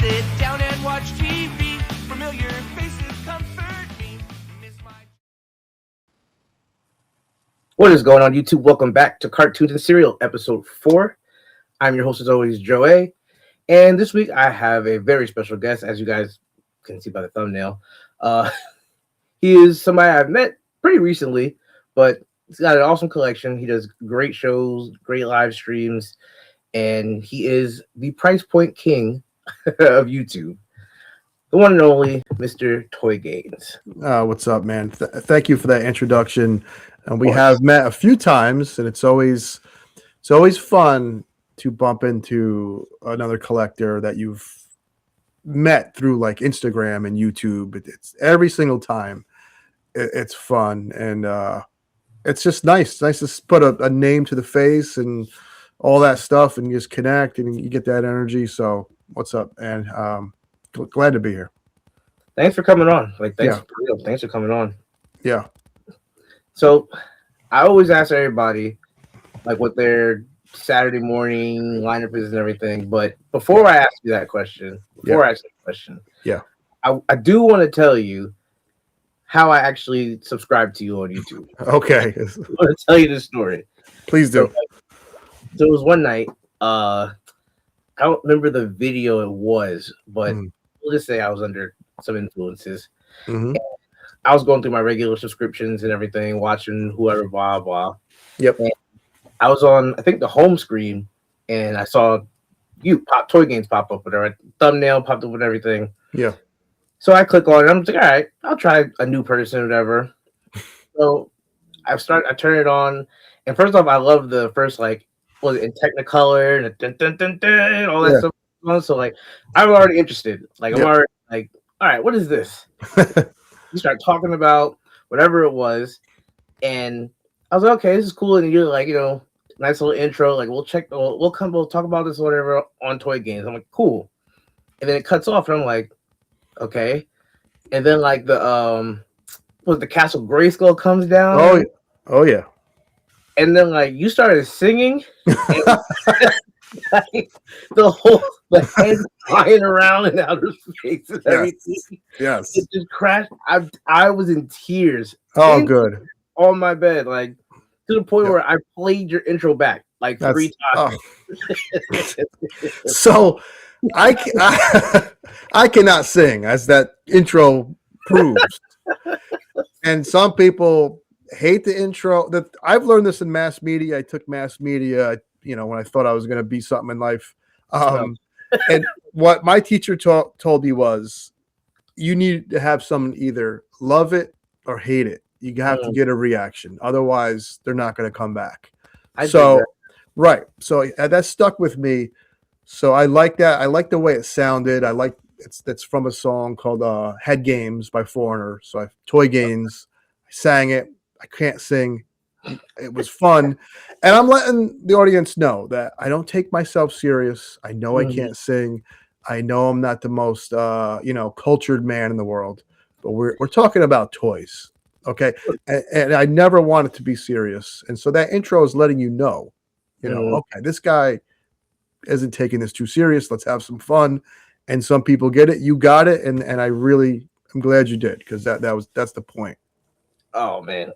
sit down and watch TV. Familiar faces comfort me. Miss my... What is going on, YouTube? Welcome back to Cartoons and Cereal, episode 4. I'm your host, as always, Joey. And this week, I have a very special guest, as you guys can see by the thumbnail. He is somebody I've met pretty recently, but he's got an awesome collection. He does great shows, great live streams, and he is the price point king of YouTube. The one and only Mr. Toy Gaines. What's up, man? Thank you for that introduction. And we have met a few times, and it's always fun to bump into another collector that you've met through like Instagram and YouTube. It's every single time. It's fun, and it's just nice. It's nice to put a name to the face and all that stuff, and just connect, and you get that energy. So, what's up? And glad to be here. Thanks for coming on. Thanks for coming on. Yeah. So, I always ask everybody, like, what their Saturday morning lineup is and everything. But before I ask you that question, I do want to tell you how I actually subscribed to you on YouTube. Okay. I want to tell you this story. Please do. So it was one night. I don't remember the video it was, but we'll just say I was under some influences. Mm-hmm. I was going through my regular subscriptions and everything, watching whoever, blah, blah. Yep. And I was on, I think, the home screen, and I saw Toy Gaines pop up with her thumbnail popped up with everything. Yeah. So I click on it. I'm like, all right, I'll try a new person or whatever. So I turn it on, and first off, I love the first, like, was it in Technicolor and dun, dun, dun, dun, all that stuff. So like, I'm already interested. Like, I'm already like, all right, what is this? You start talking about whatever it was, and I was like, okay, this is cool. And you're like, nice little intro. Like, we'll talk about this or whatever on Toy Gaines. I'm like, cool. And then it cuts off, and I'm like, okay. And then like the Castle Grayskull comes down. Oh yeah. And then like you started singing. And, like, the head flying around in outer space and everything. Yes. It just crashed. I was in tears. Oh, good. On my bed, like to the point where I played your intro back like 3 times. Oh. So I cannot sing, as that intro proves. And some people hate the intro. That I've learned this in mass media. I took mass media, when I thought I was going to be something in life. And what my teacher told me was, you need to have someone either love it or hate it. You have to get a reaction. Otherwise, they're not going to come back. Right. So that stuck with me. So I like that. I like the way it sounded. It's from a song called Head Games by Foreigner. So Toy Gaines. I sang it. I can't sing. It was fun. And I'm letting the audience know that I don't take myself serious. I know I can't sing. I know I'm not the most cultured man in the world. But we're talking about toys. Okay. And I never want it to be serious. And so that intro is letting you know, okay, this guy isn't taking this too serious. Let's have some fun. And some people get it. You got it. And I'm glad you did, because that's the point. Oh man.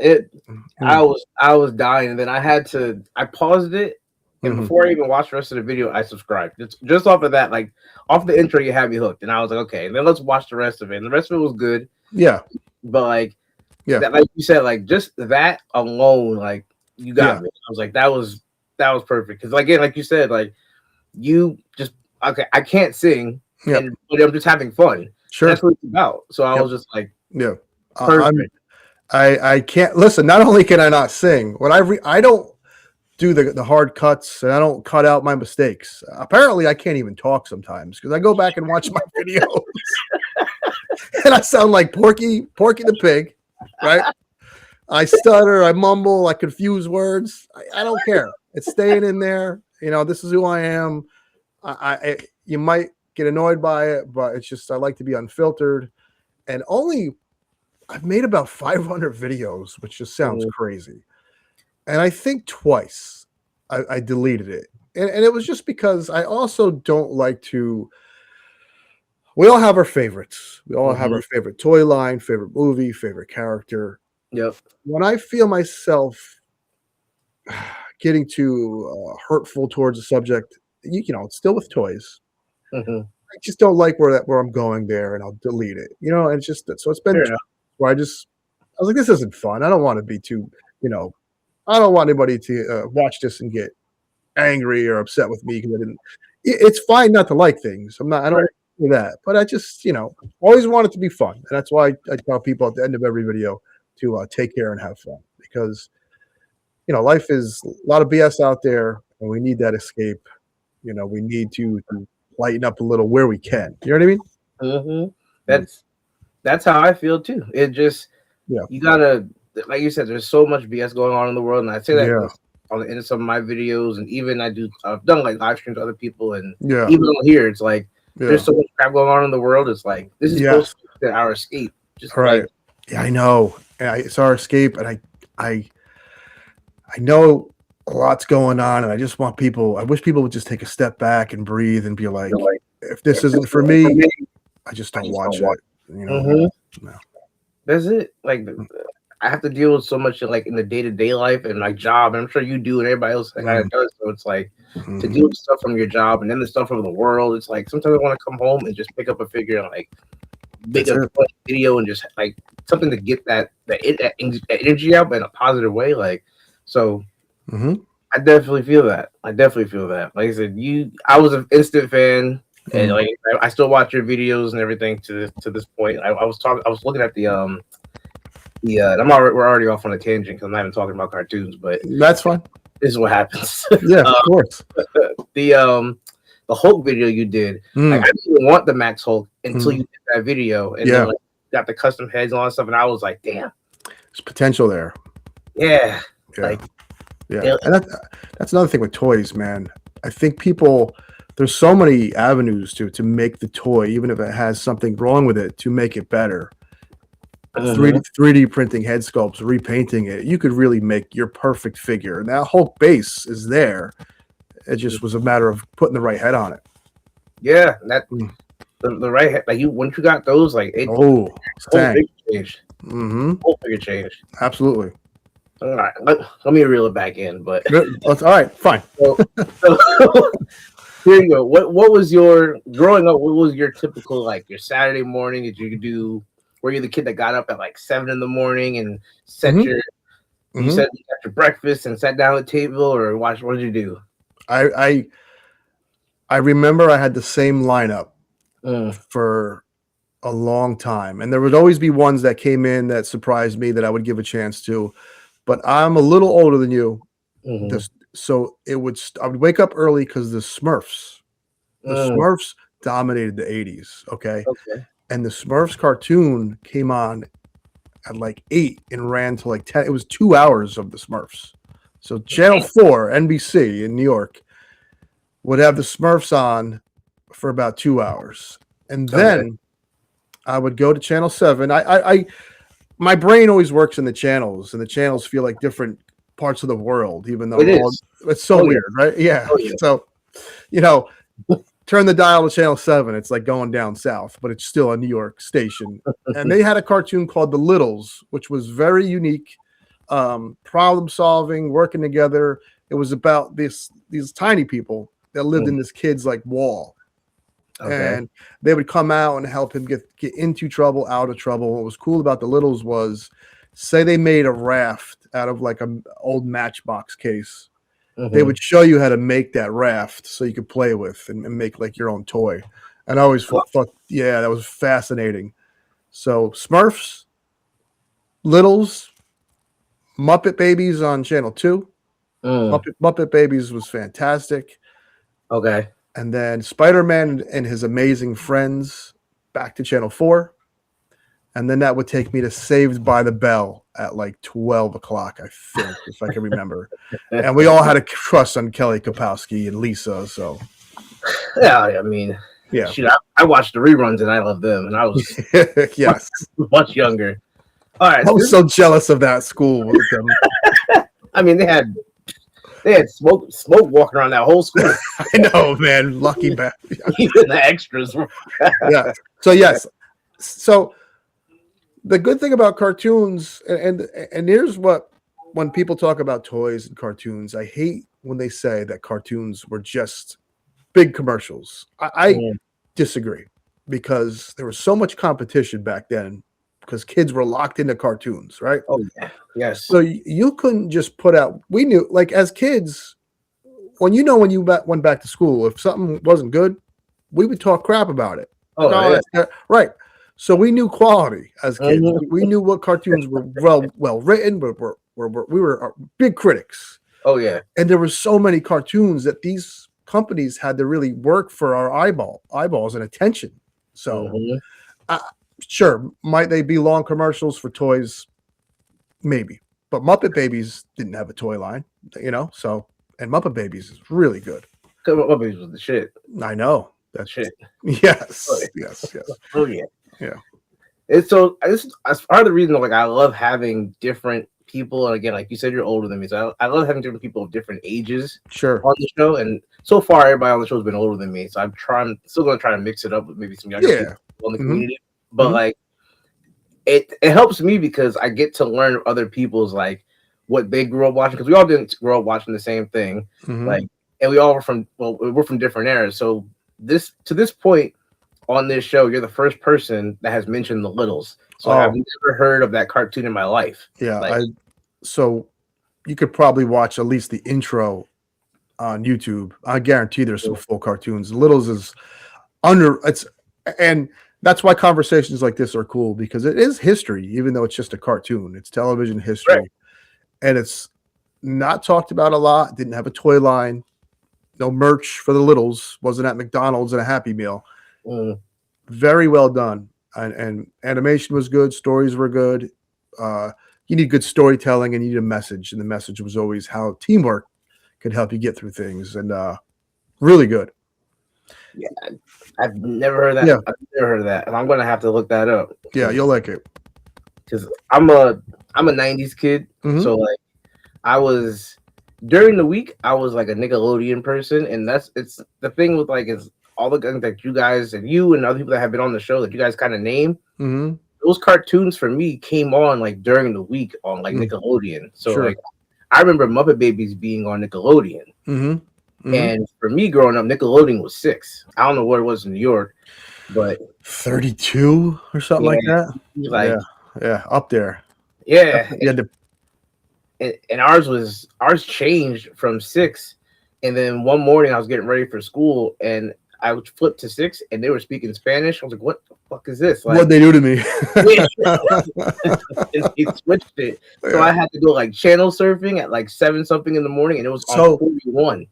I was dying, and then I paused it, and before I even watched the rest of the video, I subscribed. Just off of that, like off the intro, you had me hooked. And I was like, okay, then let's watch the rest of it. And the rest of it was good. Yeah. But like like you said, like just that alone, like you got me. I was like, that was perfect. Because again, like you said, like you just I can't sing, but I'm just having fun. Sure, that's what it's about. So I was just like, perfect. I can't listen. Not only can I not sing, when I don't do the hard cuts, and I don't cut out my mistakes. Apparently, I can't even talk sometimes, because I go back and watch my videos, and I sound like Porky the Pig, right? I stutter, I mumble, I confuse words. I don't care. It's staying in there. This is who I am. You might get annoyed by it, but it's just I like to be unfiltered. And I've made about 500 videos, which just sounds crazy. And I think twice I deleted it. And it was just because I also don't like to we all have our favorites. We all have Mhm. our favorite toy line, favorite movie, favorite character. Yep. When I feel myself getting too hurtful towards a subject, you know, it's still with toys. Mhm. I just don't like where I'm going there, and I'll delete it. You know, and it's just so it's been Fair enough. where I was like, this isn't fun. I don't want to be too, you know, I don't want anybody to watch this and get angry or upset with me because I didn't. It's fine not to like things. I don't Right. do that, but I just, you know, always want it to be fun, and that's why I tell people at the end of every video to take care and have fun because you know life is a lot of BS out there, and we need that escape. You know, we need to lighten up a little where we can. You know what I mean? Mhm. That's how I feel too. It just Yeah. you gotta, like you said, there's so much BS going on in the world, and I say that Yeah. on the end of some of my videos, and even I've done like live streams to other people, and Yeah. even on here, it's like Yeah. there's so much crap going on in the world. It's like this is supposed Yes. to be our escape. Just Right. like Yeah, I know. It's our escape, and I know a lot's going on, and I just want people. I wish people would just take a step back and breathe and be like, you know, like if this isn't for me, I just don't watch it. You know, Mhm. no. That's it. Like I have to deal with so much like in the day-to-day life and my job, and I'm sure you do, and everybody else that kind of does. So it's like to Mhm. deal with stuff from your job and then the stuff from the world. It's like sometimes I want to come home and just pick up a figure and like make That's a it. funny video and just like something to get that energy out, but in a positive way. Like so, Mhm. I definitely feel that. I definitely feel that. Like I said, I was an instant fan, and Mhm. like I still watch your videos and everything to this point. I was looking at we're already off on a tangent because I'm not even talking about cartoons, but That's fine. this is what happens. Yeah, of course. The Hulk video you did, like I didn't even want the Max Hulk until you did that video, and Yeah. then like got the custom heads and all that stuff, and I was like, damn, There's potential there. yeah, Yeah. like Yeah. And that's another thing with toys, man. I think there's so many avenues to make the toy, even if it has something wrong with it, to make it better. 3D printing head sculpts, repainting it, you could really make your perfect figure. And that Hulk base is there. It just was a matter of putting the right head on it. yeah, that Mm. the right head, like once you got those, like it Oh, whole dang. figure changed. Mm-hmm. Whole figure changed. Absolutely. All right, let me reel it back in, but That's all right. Fine. so here you go. What was your growing up? What was your typical like your Saturday morning? Did you do? Were you the kid that got up at like 7 in the morning and set Mhm. your? You Mhm. said you got your breakfast and sat down at the table, or watch? What did you do? I remember I had the same lineup Mm, for a long time, and there would always be ones that came in that surprised me that I would give a chance to. But I'm a little older than you, mhm, so I would wake up early because the mm, Smurfs dominated the 80s. Okay, okay. and the Smurfs cartoon came on at like 8 and ran to like 10. It was 2 hours of the Smurfs. So Channel 4, NBC in New York, would have the Smurfs on for about 2 hours. And then I would go to Channel 7. My brain always works in the channels, and the channels feel like different parts of the world, even though it's so weird, right? Yeah. Oh, yeah. So, you know, turn the dial to Channel 7. It's like going down south, but it's still a New York station. And they had a cartoon called The Littles, which was very unique, problem solving, working together. It was about these tiny people that lived in this kid's like wall. Okay. And they would come out and help him get into trouble, out of trouble. What was cool about the Littles was, say they made a raft out of like an old Matchbox case. They would show you how to make that raft so you could play with and make like your own toy. And I always thought, yeah, that was fascinating. So Smurfs, Littles, Muppet Babies on Channel 2. Muppet Babies was fantastic. Okay. And then Spider-Man and His Amazing Friends back to Channel 4. And then that would take me to Saved by the Bell at like 12 o'clock, I think, if I can remember. And we all had a crush on Kelly Kapowski and Lisa. So, Yeah, I mean, yeah. shoot, I watched the reruns and I love them, and I was Yes. much younger. All right. I was so jealous of that school with them. I mean, they had They had smoke walking around that whole school. I know, man. Lucky bastard. Even the extras were. Yeah. So yes. So the good thing about cartoons, and here's what, when people talk about toys and cartoons, I hate when they say that cartoons were just big commercials. I disagree, because there was so much competition back then because kids were locked into cartoons, right? Oh yeah, yes. So you couldn't just put out. We knew, like as kids, when you went back to school, if something wasn't good, we would talk crap about it. Oh yeah. That's right. So we knew quality as kids. We knew what cartoons were well written. We were big critics. Oh yeah. And there were so many cartoons that these companies had to really work for our eyeballs and attention. So sure, might they be long commercials for toys? Maybe. But Muppet Babies didn't have a toy line, so, and Muppet Babies is really good. Muppet Babies was the shit. I know. That's shit. Yes. Yes. Oh yeah. Yeah. And so this as part of the reason, like, I love having different people. And again, like you said, you're older than me, so I love having different people of different ages Sure. on the show. And so far, everybody on the show has been older than me, so I'm still going to try to mix it up with maybe some younger people in the community. But like, it helps me because I get to learn other people's, like, what they grew up watching, because we all didn't grow up watching the same thing. Like, and we all we're from different eras. So to this point on this show, you're the first person that has mentioned the Littles. So I've never heard of that cartoon in my life. Yeah. So you could probably watch at least the intro on YouTube. I guarantee there's some full cartoons. Littles is and that's why conversations like this are cool, because it is history, even though it's just a cartoon. It's television history. Right. And it's not talked about a lot. Didn't have a toy line. No merch for the Littles. Wasn't at McDonald's and a Happy Meal. Very well done. And animation was good. Stories were good. You need good storytelling and you need a message. And the message was always how teamwork could help you get through things. And really good. Yeah, I've never heard that. Yeah. I've never heard of that. And I'm going to have to look that up. Yeah, you'll like it. Because I'm a 90s kid. So, like, I was, during the week, I was like a Nickelodeon person. And it's the thing with, like, is all the things that you guys and other people that have been on the show that you guys kind of name, those cartoons for me came on, like, during the week on, like, Nickelodeon. So, like, I remember Muppet Babies being on Nickelodeon. And for me growing up, Nickelodeon was 6. I don't know what it was in New York, but 32 or something like that. Like, yeah, up there. Yeah. And ours changed from 6. And then one morning I was getting ready for school and I would flip to 6 and they were speaking Spanish. I was like, what the fuck is this? Like, what'd they do to me? And they switched it. So I had to go, like, channel surfing at like 7 something in the morning, and it was on 41.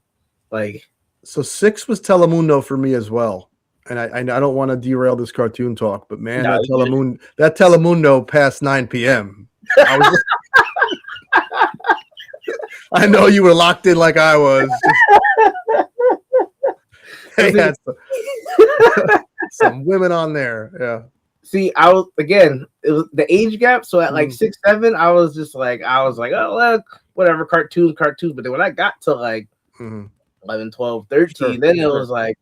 Like, so 6 was Telemundo for me as well. And I don't want to derail this cartoon talk, but man, that Telemundo past 9 p.m. I know you were locked in like I was. They had some women on there. Yeah. See, it was the age gap. So at like 6, 7, I was like, oh, look, whatever, cartoons. But then when I got to like 11, 12, 13, then it was like,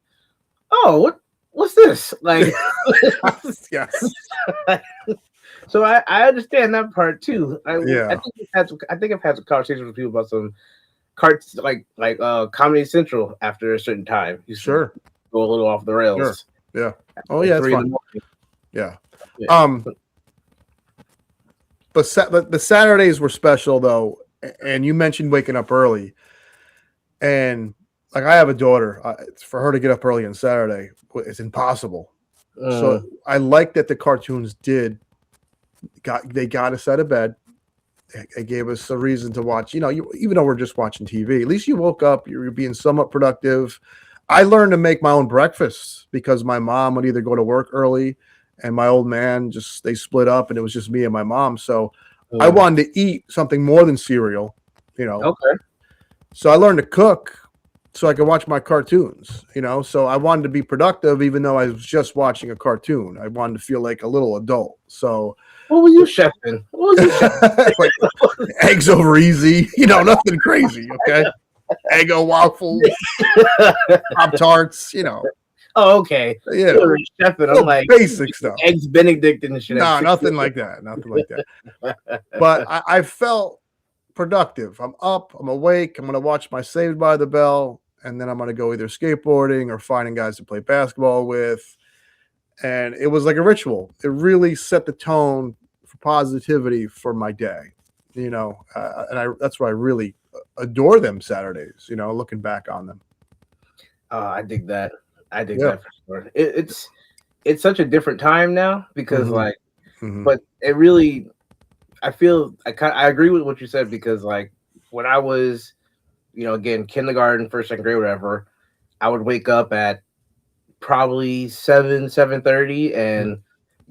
oh, what's this? Like, yes. So I understand that part too. I think I've had some conversations with people about some carts like Comedy Central after a certain time. You go a little off the rails. Yeah. Oh yeah, it's fun. Yeah. But the Saturdays were special though, and you mentioned waking up early, and like I have a daughter. For her to get up early on Saturday, it's impossible. So I like that the cartoons they got us out of bed. It gave us a reason to watch. Even though we're just watching TV, at least you woke up. You're being somewhat productive. I learned to make my own breakfast because my mom would either go to work early, and my old man they split up, and it was just me and my mom. So I wanted to eat something more than cereal. Okay. So I learned to cook so I could watch my cartoons. So I wanted to be productive, even though I was just watching a cartoon. I wanted to feel like a little adult. So. What were you chefing? Like eggs over easy, nothing crazy. Okay. Eggo waffles, Pop Tarts, you know. Oh, okay. Yeah, You were chefing. I'm like basic stuff. eggs Benedict and shit. No, nothing like that. Nothing like that. But I felt productive. I'm up, I'm awake, I'm going to watch my Saved by the Bell, and then I'm going to go either skateboarding or finding guys to play basketball with. And it was like a ritual. It really set the tone for positivity for my day, you know, and that's why I really adore them Saturdays, you know, looking back on them. I dig that. I dig that for sure. It's such a different time now because but it really, I feel I agree with what you said because like when I was, you know, again, kindergarten, first, second grade, whatever, I would wake up at probably 7:30 and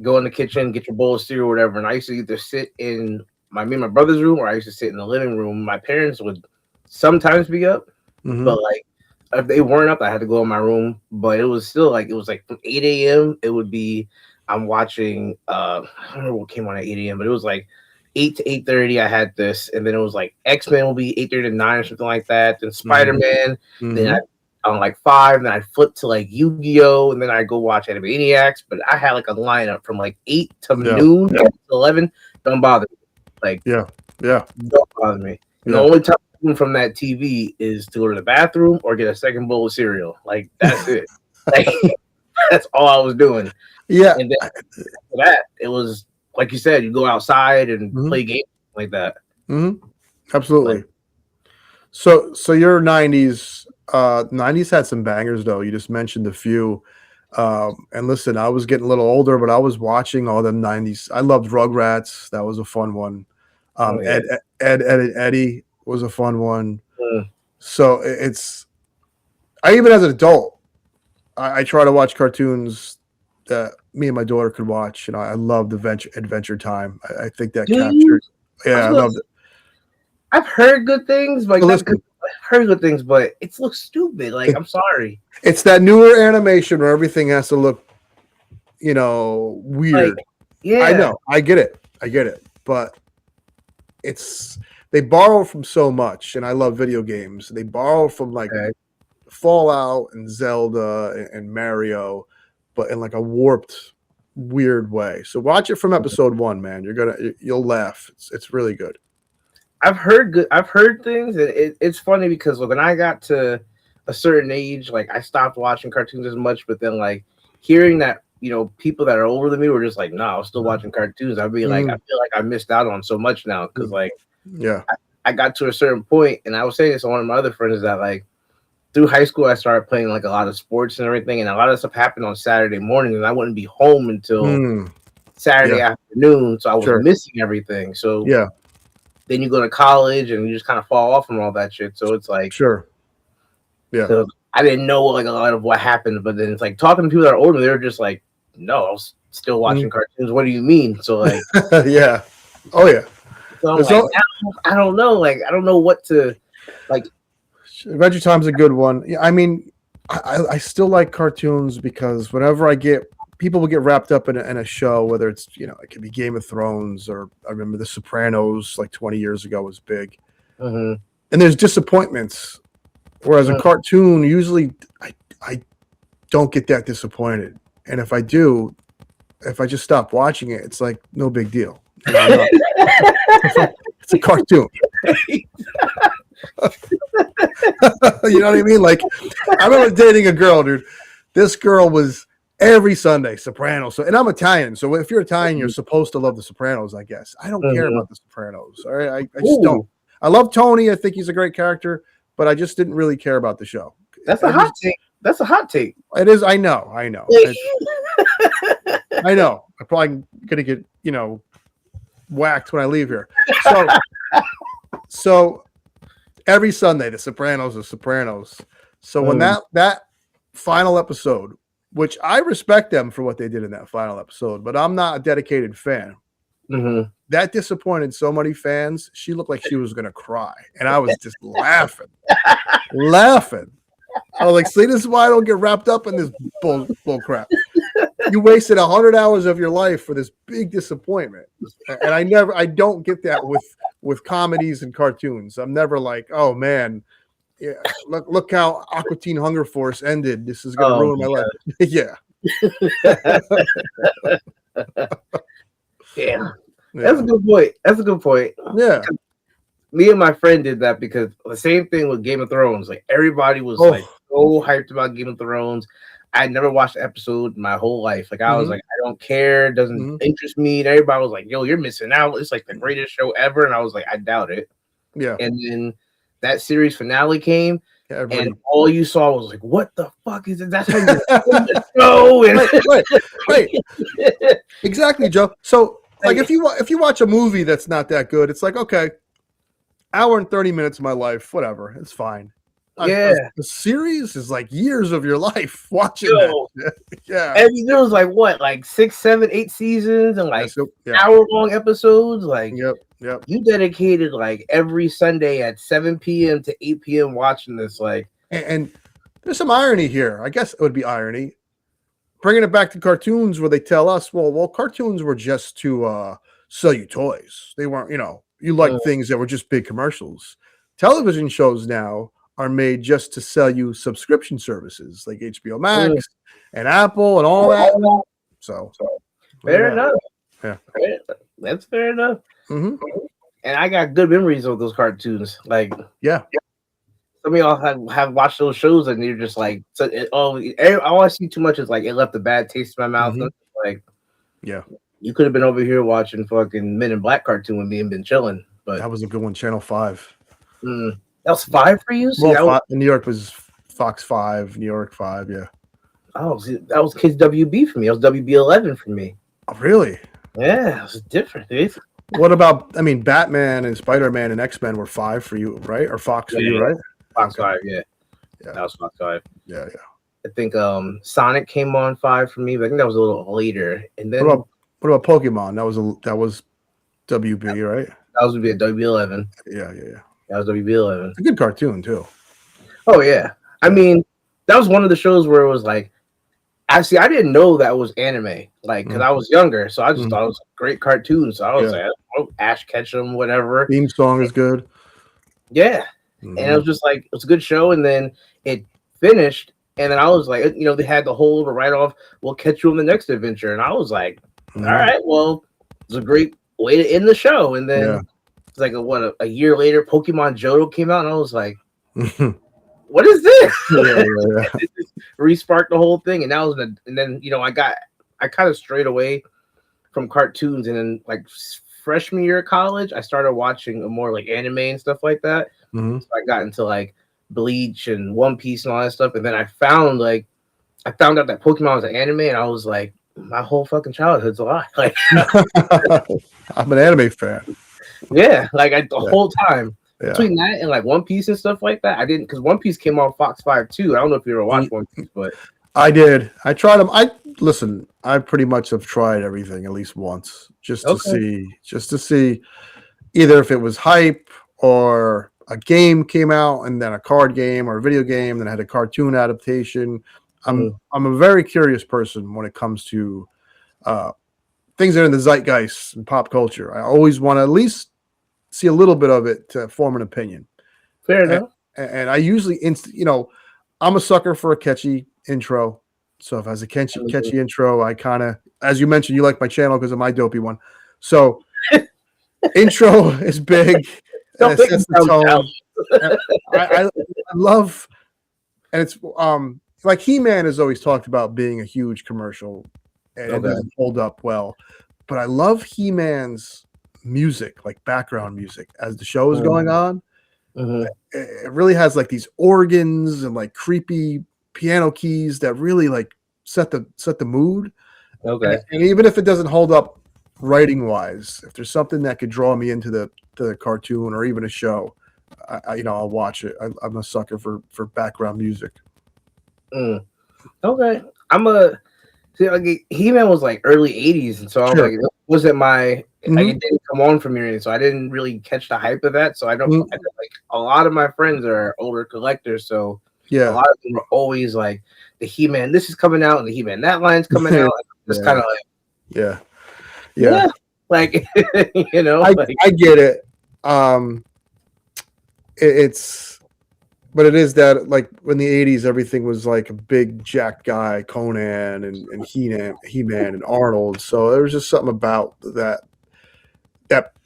go in the kitchen, get your bowl of cereal or whatever. And I used to either sit in me and my brother's room or I used to sit in the living room. My parents would sometimes be up, but like if they weren't up, I had to go in my room. But it was still like from 8 a.m. It would be I'm watching I don't remember what came on at 8 a.m., but it was like 8 to 8:30. I had this, and then it was like X-Men will be 8:30 to 9 or something like that. Then Spider-Man, then on like 5, then I'd flip to like Yu-Gi-Oh, and then I'd go watch Animaniacs. But I had like a lineup from like 8 to noon to 11. Don't bother me. Like don't bother me. The only time from that TV is to go to the bathroom or get a second bowl of cereal. Like that's it. Like that's all I was doing. Yeah. And then after that, it was like you said, you go outside and play games like that. Absolutely. Like, so your 90s had some bangers though. You just mentioned a few. And listen, I was getting a little older, but I was watching all them 90s. I loved Rugrats. That was a fun one. Ed, Eddie was a fun one. So I even as an adult, I try to watch cartoons that me and my daughter could watch. You know, I loved Adventure Time. I think that captured. Yeah, I loved it. I've heard good things, but I've heard good things, but it looks stupid. Like I'm sorry. It's that newer animation where everything has to look, you know, weird. Like, I know. I get it. But they borrow from so much, and I love video games. They borrow from like Fallout and Zelda and Mario, but in like a warped, weird way. So watch it from episode 1, man. You'll laugh. It's really good. I've heard things, and it's funny because when I got to a certain age, like I stopped watching cartoons as much, but then like hearing that, you know, people that are older than me were just like, no, I'm still watching cartoons. I'd be like, I feel like I missed out on so much now because like I got to a certain point, and I was saying this to one of my other friends that like through high school I started playing like a lot of sports and everything, and a lot of stuff happened on Saturday morning, and I wouldn't be home until Saturday afternoon, so I was missing everything. So then you go to college and you just kind of fall off from all that shit. So it's like so I didn't know like a lot of what happened, but then it's like talking to people that are older, they're just like, no, I was still watching cartoons. What do you mean? So like So I'm like, I don't know. Like I don't know what to like. Adventure Time's a good one. Yeah, I mean, I still like cartoons because whenever people will get wrapped up in a show, whether it's, you know, it could be Game of Thrones or I remember The Sopranos like 20 years ago was big. And there's disappointments. Whereas a cartoon, usually I don't get that disappointed. And if I do, if I just stop watching it, it's like no big deal. You know, it's a cartoon. You know what I mean? Like I remember dating a girl, dude. This girl was every Sunday Sopranos. So, and I'm Italian, so if you're Italian, you're supposed to love the Sopranos, I guess. I don't care about the Sopranos. All right, I just don't. I love Tony. I think he's a great character, but I just didn't really care about the show. That's a hot take. That's a hot take. It is. I know. I know. I'm probably gonna get, you know, whacked when I leave here. So every Sunday, the Sopranos. So when that final episode, which I respect them for what they did in that final episode, but I'm not a dedicated fan. That disappointed so many fans. She looked like she was gonna cry, and I was just laughing. I was like, see, this is why I don't get wrapped up in this bull crap. You wasted 100 hours of your life for this big disappointment. And I don't get that with comedies and cartoons. I'm never like, oh man, Yeah, look how Aqua Teen Hunger Force ended. This is gonna Oh, ruin my life. Yeah, Yeah, that's yeah, a good point. That's a good point. yeah. Me and my friend did that because the same thing with Game of Thrones. Like everybody was like Oh, so hyped about Game of Thrones. I never watched an episode in my whole life. Like I was mhm, like, I don't care, it doesn't mhm. interest me. And everybody was like, yo, you're missing out. It's like the greatest show ever. And I was like, I doubt it. Yeah, And then that series finale came, yeah. and Everybody. all you saw was like, what the fuck is it? That's how you end the show. And Right. Exactly, Joe. So, like, like, if you watch a movie that's not that good, it's like, okay, hour and 30 minutes of my life, whatever, it's fine. yeah, A series is like years of your life watching yo. that. Yeah. I mean, there was like what, like 6, 7, 8 seasons and like Yeah. hour-long episodes. Like Yep. Yep. you dedicated like every Sunday at 7 p.m. to 8 p.m. watching this. Like, And there's some irony here. I guess it would be irony. Bringing it back to cartoons where they tell us, well, cartoons were just to sell you toys. They weren't, you like things that were just big commercials. Television shows now are made just to sell you subscription services like HBO Max and Apple and all that. So fair enough. Yeah. That's fair enough. Mm-hmm. And I got good memories of those cartoons. Like, Yeah. some of y'all have watched those shows and you're just like, all I see too much is like it left a bad taste in my mouth. Mhm. Like, Yeah. you could have been over here watching fucking Men in Black cartoon with me and been chilling. But That was a good one. Channel 5. that was 5 for you. See, Well, in New York was Fox 5, New York 5. Yeah. see, that was Kids WB for me. That was WB 11 for me. Oh, really? Yeah, it was different. What about? I mean, Batman and Spider-Man and X-Men were 5 for you, right? Or Fox for you, right? Fox Okay. 5, yeah. Yeah. That was Fox 5. Yeah. I think Sonic came on 5 for me, but I think that was a little later. And then What about Pokemon? That was WB, right? that was be a WB 11. Yeah. That was WB 11. It's a good cartoon too. Oh yeah. I mean, that was one of the shows where it was like, actually, I didn't know that was anime, like, because I was younger, so I just thought it was a great cartoon. So I was like, oh, Ash Ketchum, whatever. Theme song is good. Yeah, and it was just like, it's a good show. And then it finished, and then I was like, they had the whole write off. We'll catch you on the next adventure, and I was like, all right, well, it's a great way to end the show. And then it's like a year later, Pokemon Johto came out, and I was like, what is this? It just re-sparked the whole thing, and that was and then I kind of strayed away from cartoons, and then like freshman year of college, I started watching more like anime and stuff like that. So I got into like Bleach and One Piece and all that stuff, and then I found out that Pokemon was an anime, and I was like, my whole fucking childhood's a lie. Like, I'm an anime fan. Yeah, like the whole time. Yeah. Between that and like One Piece and stuff like that, I didn't, because One Piece came on Fox 5 too. I don't know if you ever watched One Piece, but I did. I tried them. I pretty much have tried everything at least once, just to see either if it was hype or a game came out and then a card game or a video game, then I had a cartoon adaptation. I'm a very curious person when it comes to things that are in the zeitgeist and pop culture. I always want to at least see a little bit of it to form an opinion. Fair enough. And I usually, I'm a sucker for a catchy intro. So if it has a catchy intro, I kind of, as you mentioned, you like my channel because of my dopey one. So intro is big. Don't it sets the tone. I love, and it's like He-Man has always talked about being a huge commercial, and it doesn't hold up well. But I love He-Man's music, like background music, as the show is going on. It really has like these organs and like creepy piano keys that really like set the mood. And even if it doesn't hold up writing wise, if there's something that could draw me into the cartoon or even a show, I'll watch it. I'm a sucker for background music. Okay, He-Man was like early 80s, and so I was like, it wasn't my like, it didn't come on from here, so I didn't really catch the hype of that. So I don't like, a lot of my friends are older collectors, so a lot of them are always like, the He-Man this is coming out and the He-Man that line's coming out. It's kind of like like I get it. It's But it is that like in the 80s, everything was like a big jacked guy, Conan and He-Man and Arnold. So there was just something about that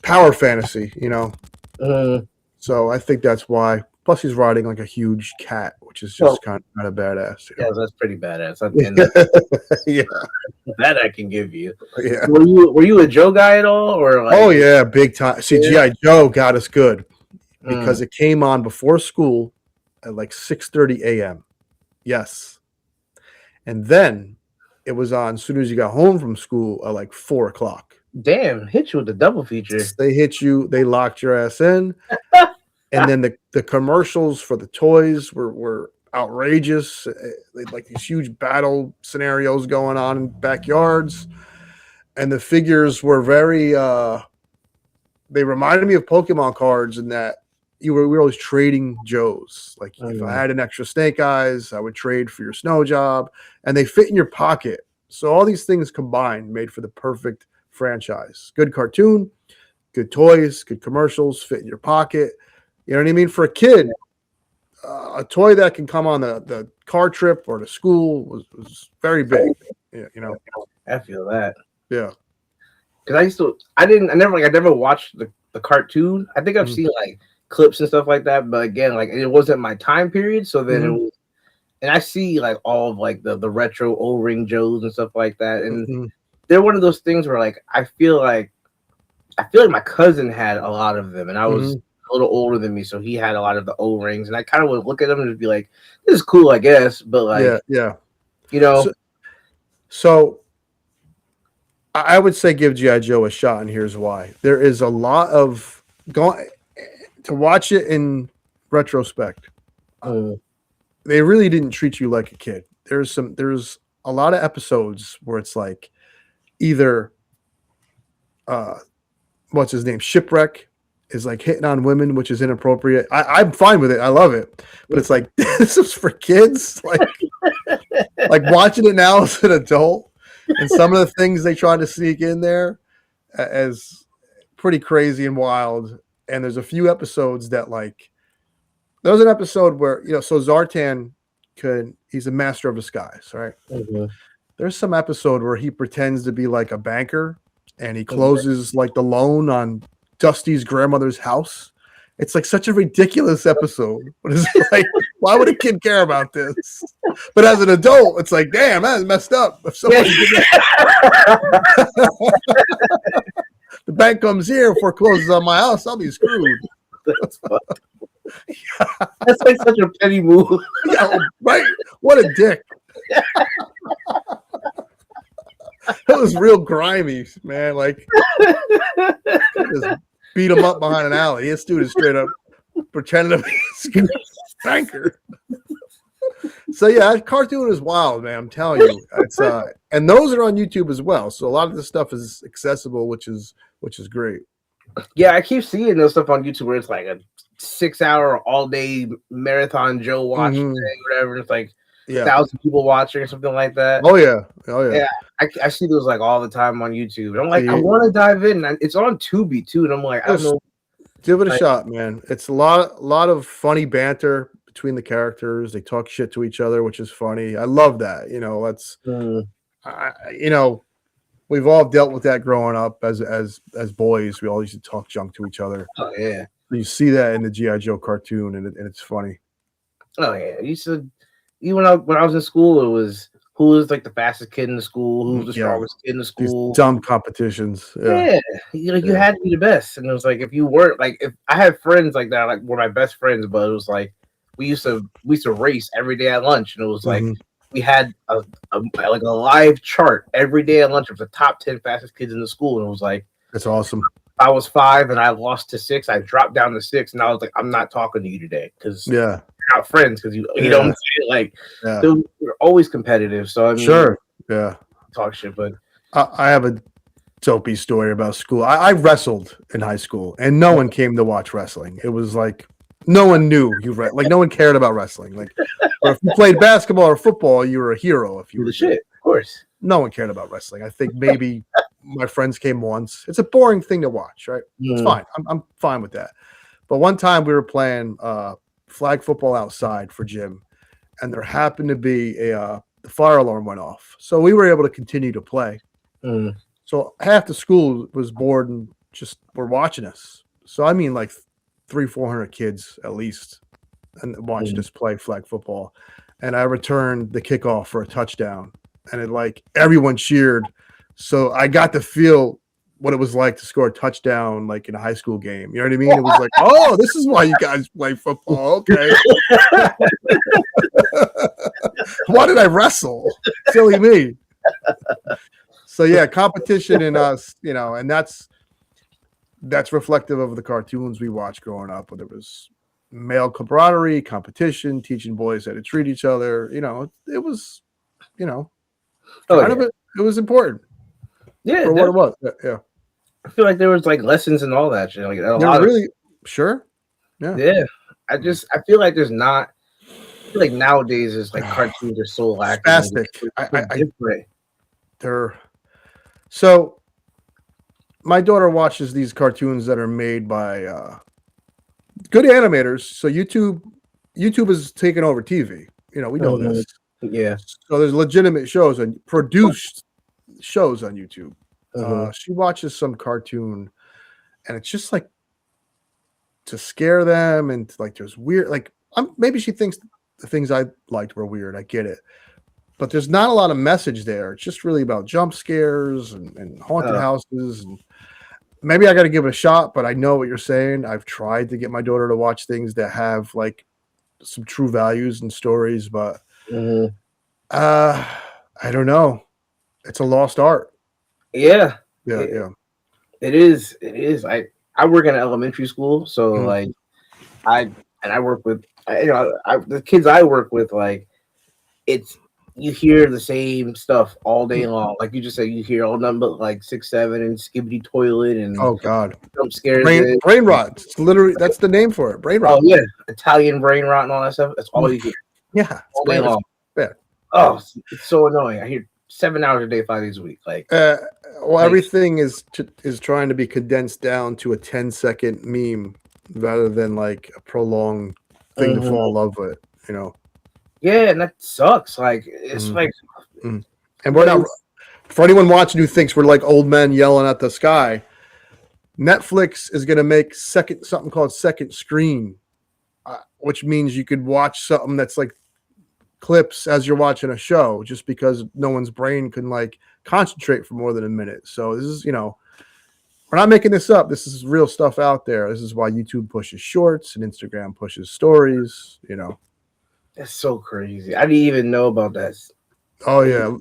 power fantasy, you know. Mm, So I think that's why. Plus, he's riding like a huge cat, which is well, just kind of badass. You yeah, know? that's pretty badass. And Yeah, that I can give you. yeah. Were you a Joe guy at all, or like? Oh yeah, big time. See, Yeah. GI Joe got us good because Mm, it came on before school at like 6:30 a.m. Yes, and then it was on as soon as you got home from school at like 4 o'clock. damn, hit you with the double feature. They hit you, they locked your ass in, and then the commercials for the toys were outrageous. They had like these huge battle scenarios going on in backyards, and the figures were very. They reminded me of Pokemon cards in that we were always trading Joes. Like if I had an extra Snake Eyes, I would trade for your Snow Job, and they fit in your pocket. So all these things combined made for the perfect franchise. Good cartoon, good toys, good commercials, fit in your pocket. You know what I mean? For a kid, a toy that can come on the car trip or to school was very big. Yeah, you know. I feel that. Yeah. Because I never watched the cartoon. I think I've seen like clips and stuff like that, but again, like it wasn't my time period. So then it was, and I see like all of like the retro O-ring Joes and stuff like that, and they're one of those things where like I feel like my cousin had a lot of them, and I was a little older than me, so he had a lot of the O-rings, and I kind of would look at them and just be like, "This is cool, I guess," but like, yeah, you know. So I would say give GI Joe a shot, and here's why. There is a lot of going to watch it in retrospect. They really didn't treat you like a kid. There's a lot of episodes where it's like either what's his name, Shipwreck is like hitting on women, which is inappropriate. I'm fine with it. I love it, but it's like this is for kids. Like watching it now as an adult, and some of the things they try to sneak in there as pretty crazy and wild. And there's a few episodes that like there was an episode where so Zartan he's a master of disguise, right? There's some episode where he pretends to be like a banker and he closes like the loan on Dusty's grandmother's house. It's like such a ridiculous episode, but it's like, why would a kid care about this? But as an adult, it's like, damn, that's messed up. If somebody did that, the bank comes here, forecloses on my house, I'll be screwed. That's like such a petty move. Yeah, right? What a dick. It was real grimy, man. Like, just beat him up behind an alley. This dude is straight up pretending to be a banker. So yeah, that cartoon is wild, man. I'm telling you, it's and those are on YouTube as well. So a lot of this stuff is accessible, which is great. Yeah, I keep seeing those stuff on YouTube where it's like a 6-hour all day marathon Joe watch thing, whatever. It's like 1,000 people watching or something like that. Oh yeah. Yeah, I see those like all the time on YouTube. And I'm like, I want to dive in. And it's on Tubi too, and I'm like, I don't know. Give it a shot, man. It's a lot of funny banter between the characters. They talk shit to each other, which is funny. I love that. We've all dealt with that growing up as boys. We all used to talk junk to each other. Oh yeah. You see that in the GI Joe cartoon, and it's funny. Oh yeah, even when I was in school, it was who was like the fastest kid in the school, who was the strongest kid in the school. These dumb competitions. Yeah. You had to be the best, and it was like if you weren't, like if I had friends like that, like were my best friends, but it was like we used to race every day at lunch, and it was like we had a live chart every day at lunch of the top 10 fastest kids in the school, and it was like that's awesome. I was 5 and I lost to 6. I dropped down to 6, and I was like, I'm not talking to you today because you're not friends because you don't like. We're always competitive, so I mean, talk shit. But I have a dopey story about school. I wrestled in high school, and no one came to watch wrestling. It was like no one knew like no one cared about wrestling. Like if you played basketball or football, you were a hero. If you were the shit, of course. No one cared about wrestling. I think maybe my friends came once. It's a boring thing to watch, right? It's fine. I'm fine with that. But one time we were playing flag football outside for gym, and there happened to be the fire alarm went off, so we were able to continue to play. Mm. So half the school was bored and just were watching us. So I mean, like 300-400 kids at least, and watched us play flag football. And I returned the kickoff for a touchdown, and it like everyone cheered. So I got to feel what it was like to score a touchdown, like in a high school game. You know what I mean? It was like, oh, this is why you guys play football. Okay. Why did I wrestle? Silly me. So yeah, competition in us, you know, and that's reflective of the cartoons we watched growing up, whether it was male camaraderie, competition, teaching boys how to treat each other. You know, it was, you know, kind of it was important. Yeah, for what it was. Yeah. I feel like there was like lessons and all that shit. Like a lot really sure. Yeah. Yeah. I feel like there's not. I feel like nowadays is like cartoons are so lacking. Spastic. Different. So my daughter watches these cartoons that are made by good animators. So YouTube is taking over TV. You know, we know this. Yeah. So there's legitimate shows and produced shows on YouTube. She watches some cartoon, and it's just like to scare them, and like there's weird, like maybe she thinks the things I liked were weird. I get it, but there's not a lot of message there. It's just really about jump scares and haunted houses, and maybe I got to give it a shot. But I know what you're saying. I've tried to get my daughter to watch things that have like some true values and stories, but I don't know. It's a lost art. Yeah. It is. I work in an elementary school, so like I work with the kids I work with, like you hear the same stuff all day long. Like you just said, you hear all nothing but like 6, 7 and skibbity toilet and oh god, jump scares. Brain rot. It's literally that's the name for it. Brain rot. Oh yeah, Italian brain rot and all that stuff. That's all you hear. Yeah, all day long. Yeah. Oh, it's so annoying. I hear 7 hours a day, 5 days a week. Like, everything is trying to be condensed down to a 10-second meme rather than like a prolonged thing to fall in love with. You know. Yeah, and that sucks. Like, it's like, and we're not. For anyone watching who thinks we're like old men yelling at the sky, Netflix is going to make something called second screen, which means you could watch something that's like clips as you're watching a show, just because no one's brain can like concentrate for more than a minute. So this is, you know, we're not making this up. This is real stuff out there. This is why YouTube pushes shorts and Instagram pushes stories. You know, that's so crazy. I didn't even know about that. Oh yeah,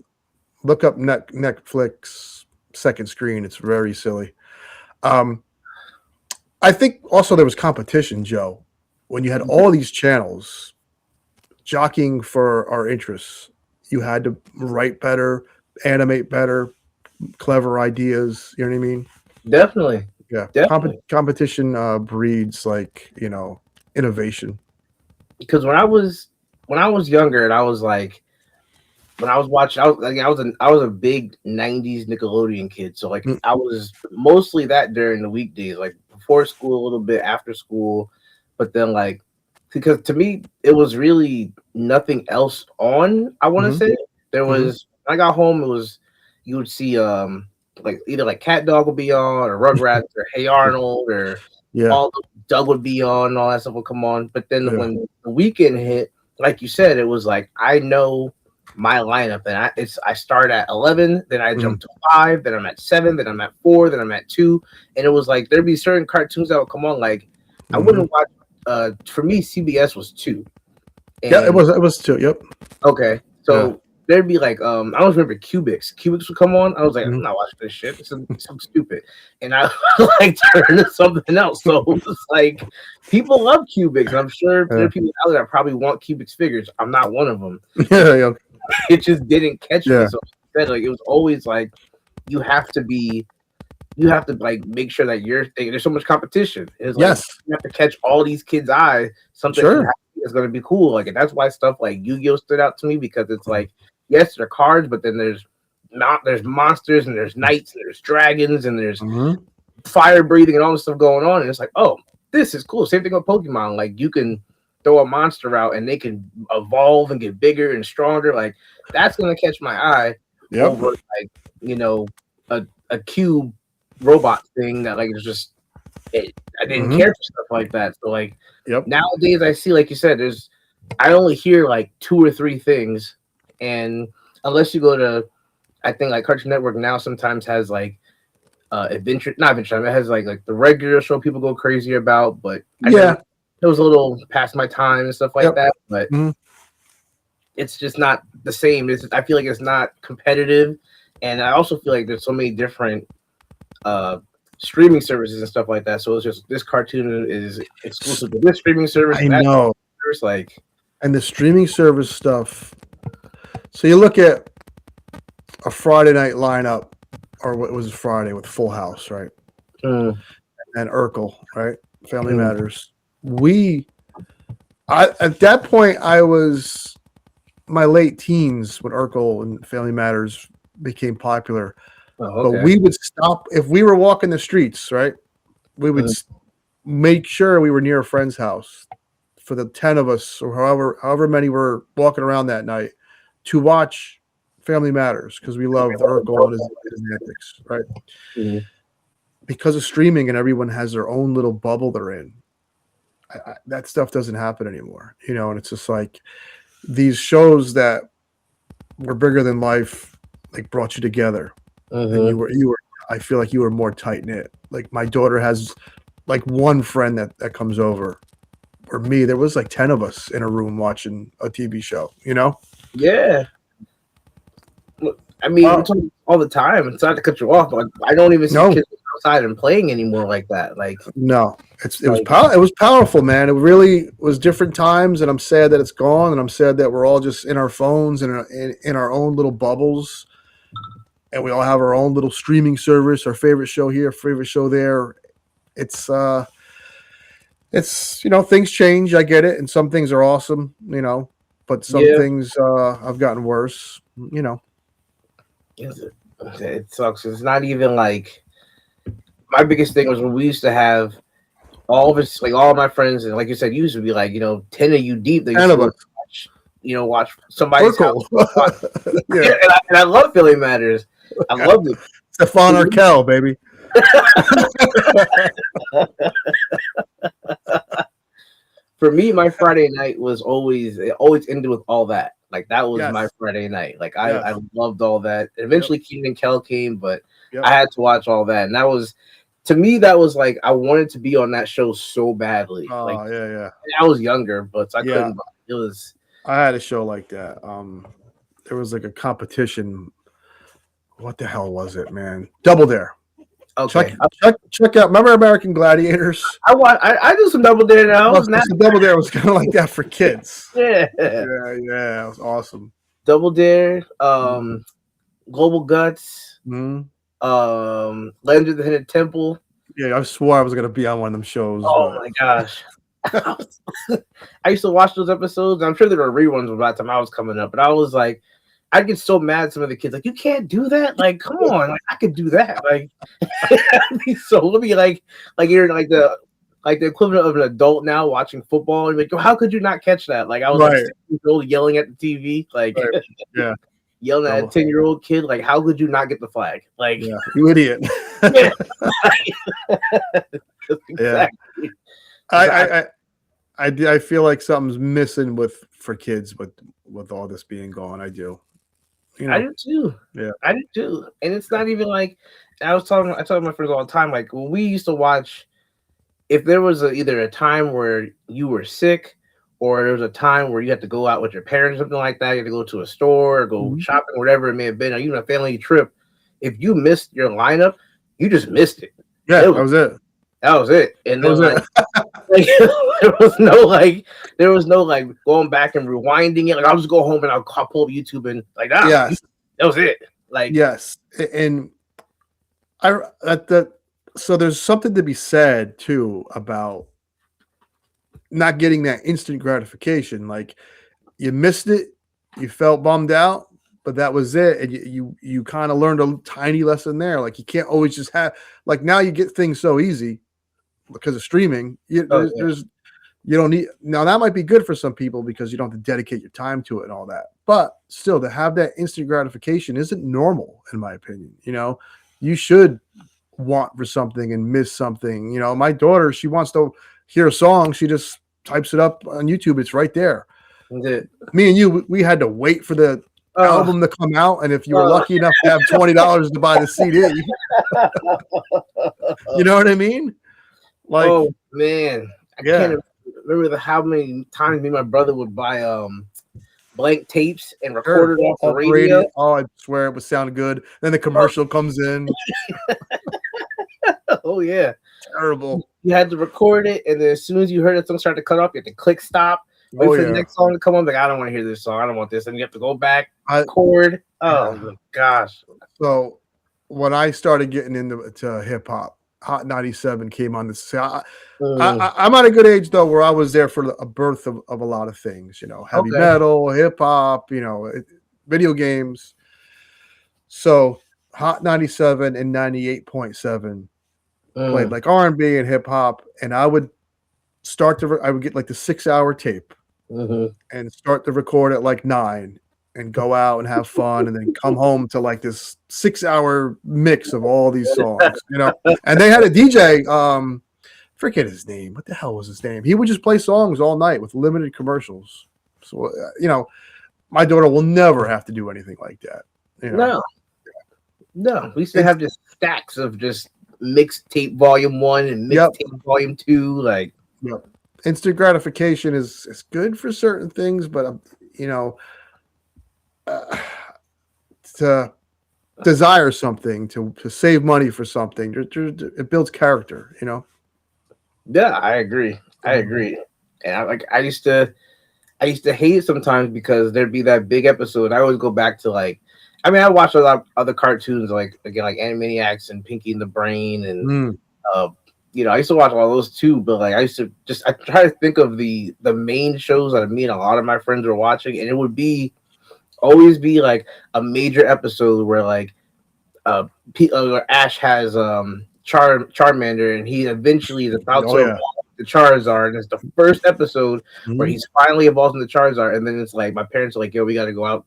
look up Netflix second screen. It's very silly. I think also there was competition, Joe, when you had all these channels jockeying for our interests. You had to write better, animate better, clever ideas. You know what I mean? Definitely. Yeah. Definitely. Competition breeds, like, you know, innovation. Because when I was younger, and I was like, when I was watching, I was a big 90s Nickelodeon kid. So like I was mostly that during the weekdays, like before school, a little bit after school, but then like, because to me it was really nothing else on. I want to say there was. When I got home, it was you would see like either like Cat Dog would be on, or Rugrats, or Hey Arnold, or all the Doug would be on, and all that stuff would come on. But then when the weekend hit, like you said, it was like I know my lineup, and I start at 11, then I jump to 5, then I'm at 7, then I'm at 4, then I'm at 2, and it was like there'd be certain cartoons that would come on. Like I wouldn't watch. For me, CBS was 2. And, it was 2. Yep. Okay, so there'd be like I don't remember Cubics. Cubics would come on. I was like, I'm not watching this shit. It's so stupid, and I like turn to something else. So it was like people love Cubics, and I'm sure there are people out there that probably want Cubics figures. I'm not one of them. It just didn't catch me. So like it was always like you have to like make sure that there's so much competition. It's like you have to catch all these kids' eyes. Something is going to be cool. Like, and that's why stuff like Yu-Gi-Oh stood out to me, because it's like, yes, they're cards, but then there's monsters, and there's knights, and there's dragons, and there's fire breathing and all this stuff going on. And it's like, oh, this is cool. Same thing with Pokemon. Like you can throw a monster out and they can evolve and get bigger and stronger, like that's gonna catch my eye over like a cube robot thing that like is just I didn't care for stuff like that. So like nowadays I see, like you said, I only hear like 2 or 3 things, and unless you go to, I think like Cartoon Network now sometimes has like adventure, not adventure, it has like the regular show people go crazy about, but it was a little past my time and stuff like that. But it's just not the same. I feel like it's not competitive, and I also feel like there's so many different streaming services and stuff like that. So it's just this cartoon is exclusive to this streaming service. I know. Like, and the streaming service stuff. So you look at a Friday night lineup, or what was Friday with Full House, right? And Urkel, right? Family Matters. At that point, I was my late teens when Urkel and Family Matters became popular. But we would stop if we were walking the streets, right? We would make sure we were near a friend's house for the 10 of us or however many were walking around that night to watch Family Matters because we loved Urkel and his antics, right? Because of streaming and everyone has their own little bubble they're in. That stuff doesn't happen anymore, and it's just like these shows that were bigger than life, like brought you together. And you were. I feel like you were more tight knit. Like my daughter has like one friend that comes over, or me. There was like 10 of us in a room watching a TV show. Yeah. I mean, we talk all the time. It's not to cut you off, but I don't even see kids outside and playing anymore like that. Like, no, it was powerful, man. It really was different times, and I'm sad that it's gone, and I'm sad that we're all just in our phones and in our own little bubbles. And we all have our own little streaming service, our favorite show here, favorite show there. It's things change. I get it. And some things are awesome, but some things have gotten worse, It sucks. It's not even like my biggest thing was when we used to have all of us, like all of my friends, and like you said, you used to be like, 10 of you deep. They used to watch somebody's house. And I love Philly Matters. I love it. Stefan Urkel, baby. For me, my Friday night was always ended with All That. Like that was my Friday night. Like I loved All That. Eventually, Kenan and Kel came, but I had to watch All That, and that was, to me, that was like I wanted to be on that show so badly. Oh like, yeah. I was younger, but I couldn't. It was. I had a show like that. There was like a competition. What the hell was it, man? Double Dare. Okay. Check out. Remember American Gladiators? I do some Double Dare now. Double Dare was kind of like that for kids. Yeah. It was awesome. Double Dare, Global Guts, Legend of the Hidden Temple. Yeah, I swore I was gonna be on one of them shows. Oh my gosh. I used to watch those episodes. I'm sure there were reruns by the time I was coming up, but I was like, I'd get so mad at some of the kids, like, you can't do that. Like, come on, like I could do that. Like, let me like you're like the equivalent of an adult now watching football, and like, how could you not catch that? Like, I was like 6 years old yelling at the TV, like, yelling at a 10-year-old kid, like, how could you not get the flag? Like, you idiot. Exactly. I feel like something's missing for kids with all this being gone. I do. I do too. Yeah, I do too. And it's not even like I tell my friends all the time. Like when we used to watch, if there was either a time where you were sick, or there was a time where you had to go out with your parents, or something like that. You had to go to a store, or go shopping, whatever it may have been, or even a family trip. If you missed your lineup, you just missed it. Yeah, that was it. That was it. And then there was no going back and rewinding it. Like I'll just go home and I'll pull up YouTube and like that. Yes. That was it. Like yes. And so there's something to be said too about not getting that instant gratification. Like you missed it, you felt bummed out, but that was it. And you kind of learned a tiny lesson there. Like you can't always just have, like now you get things so easy because of streaming. There's You don't need now that might be good for some people because you don't have to dedicate your time to it and all that. But still, to have that instant gratification isn't normal, in my opinion. You should want for something and miss something. My daughter, she wants to hear a song, she just types it up on YouTube. It's right there. Me and you, we had to wait for the album to come out, and if you were lucky enough to have $20 to buy the CD, you know what I mean? Like, oh man, I can't remember how many times me and my brother would buy blank tapes and record it off the radio. Oh, I swear it would sound good. Then the commercial comes in. Oh yeah, terrible. You had to record it, and then as soon as you heard the song start to cut off, you had to click stop. Wait for the next song to come on. Like, I don't want to hear this song. I don't want this. And you have to go back, record. Oh my gosh. So when I started getting into hip hop, Hot 97 came on the scene. I'm at a good age though, where I was there for a birth of a lot of things. Heavy metal, hip hop. Video games. So Hot 97 and 98.7 played like R&B and hip hop, and I would I would get like the 6-hour tape and start to record at like 9 and go out and have fun, and then come home to like this 6-hour mix of all these songs, and they had a DJ, forget his name. What the hell was his name? He would just play songs all night with limited commercials. So, my daughter will never have to do anything like that. No, we used to have just stacks of just mixtape volume 1 and mixtape volume 2. Like, instant gratification is good for certain things, but to desire something, to save money for something, it builds character. Yeah, I agree. And I used to hate it sometimes because there'd be that big episode. I always go back to I watch a lot of other cartoons, like Animaniacs and Pinky and the Brain, and I used to watch all those too. But I try to think of the main shows that me and a lot of my friends were watching, and it would always be like a major episode where Ash has Charmander, and he eventually is about to evolve the Charizard, and it's the first episode where he's finally evolved into Charizard, and then it's like my parents are like, "Yo, we got to go out."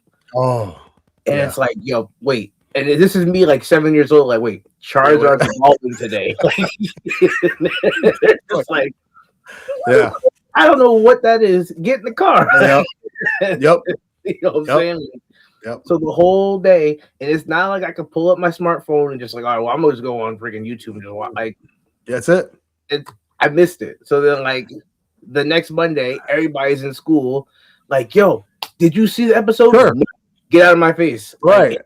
And it's like, yo, wait. And this is me 7 years old. Like, wait, Charizard's evolving today. Just like, I don't know what that is. Get in the car. Yep. You know what I'm saying? Yep. So the whole day, and it's not like I can pull up my smartphone and just all right, well, I'm gonna just go on freaking YouTube and just watch. That's it. I missed it. So then, the next Monday, everybody's in school. Like, yo, did you see the episode? Sure. Get out of my face. Right.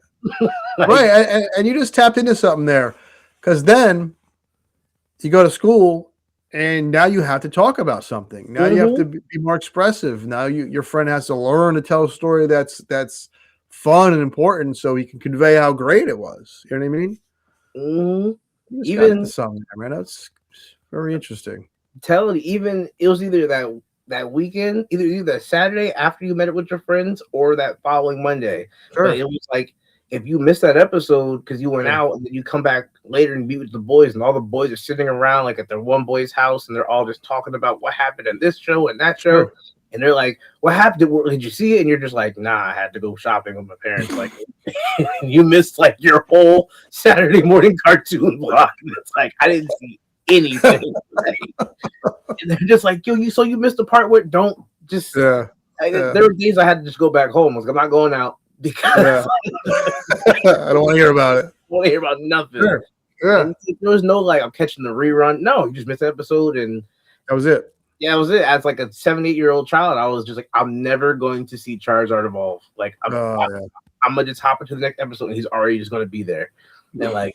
Right. And you just tapped into something there, because then you go to school and now you have to talk about something. Now you have to be more expressive. Now your friend has to learn to tell a story that's fun and important, so he can convey how great it was. You know what I mean? Even something, man. That's very interesting. Even it was either that weekend, either Saturday after you met it with your friends or that following Monday. Sure. But it was like, if you missed that episode because you went out, and then you come back later and meet with the boys, and all the boys are sitting around at their one boy's house, and they're all just talking about what happened in this show and that show. Sure. And they're like, what happened? Did you see it? And you're just like, nah, I had to go shopping with my parents. Like, you missed your whole Saturday morning cartoon block. And it's like, I didn't see anything. And they're just like, yo, you missed the part where there were days I had to just go back home. I was like, I'm not going out because I don't want to hear about it. I don't want to hear about nothing. Sure. Yeah. And there was no I'm catching the rerun. No, you just missed the episode, and that was it. Yeah, that was it. As a 7-8-year-old child, I was just like, I'm never going to see Charizard evolve. I'm gonna just hop into the next episode, and he's already just gonna be there. And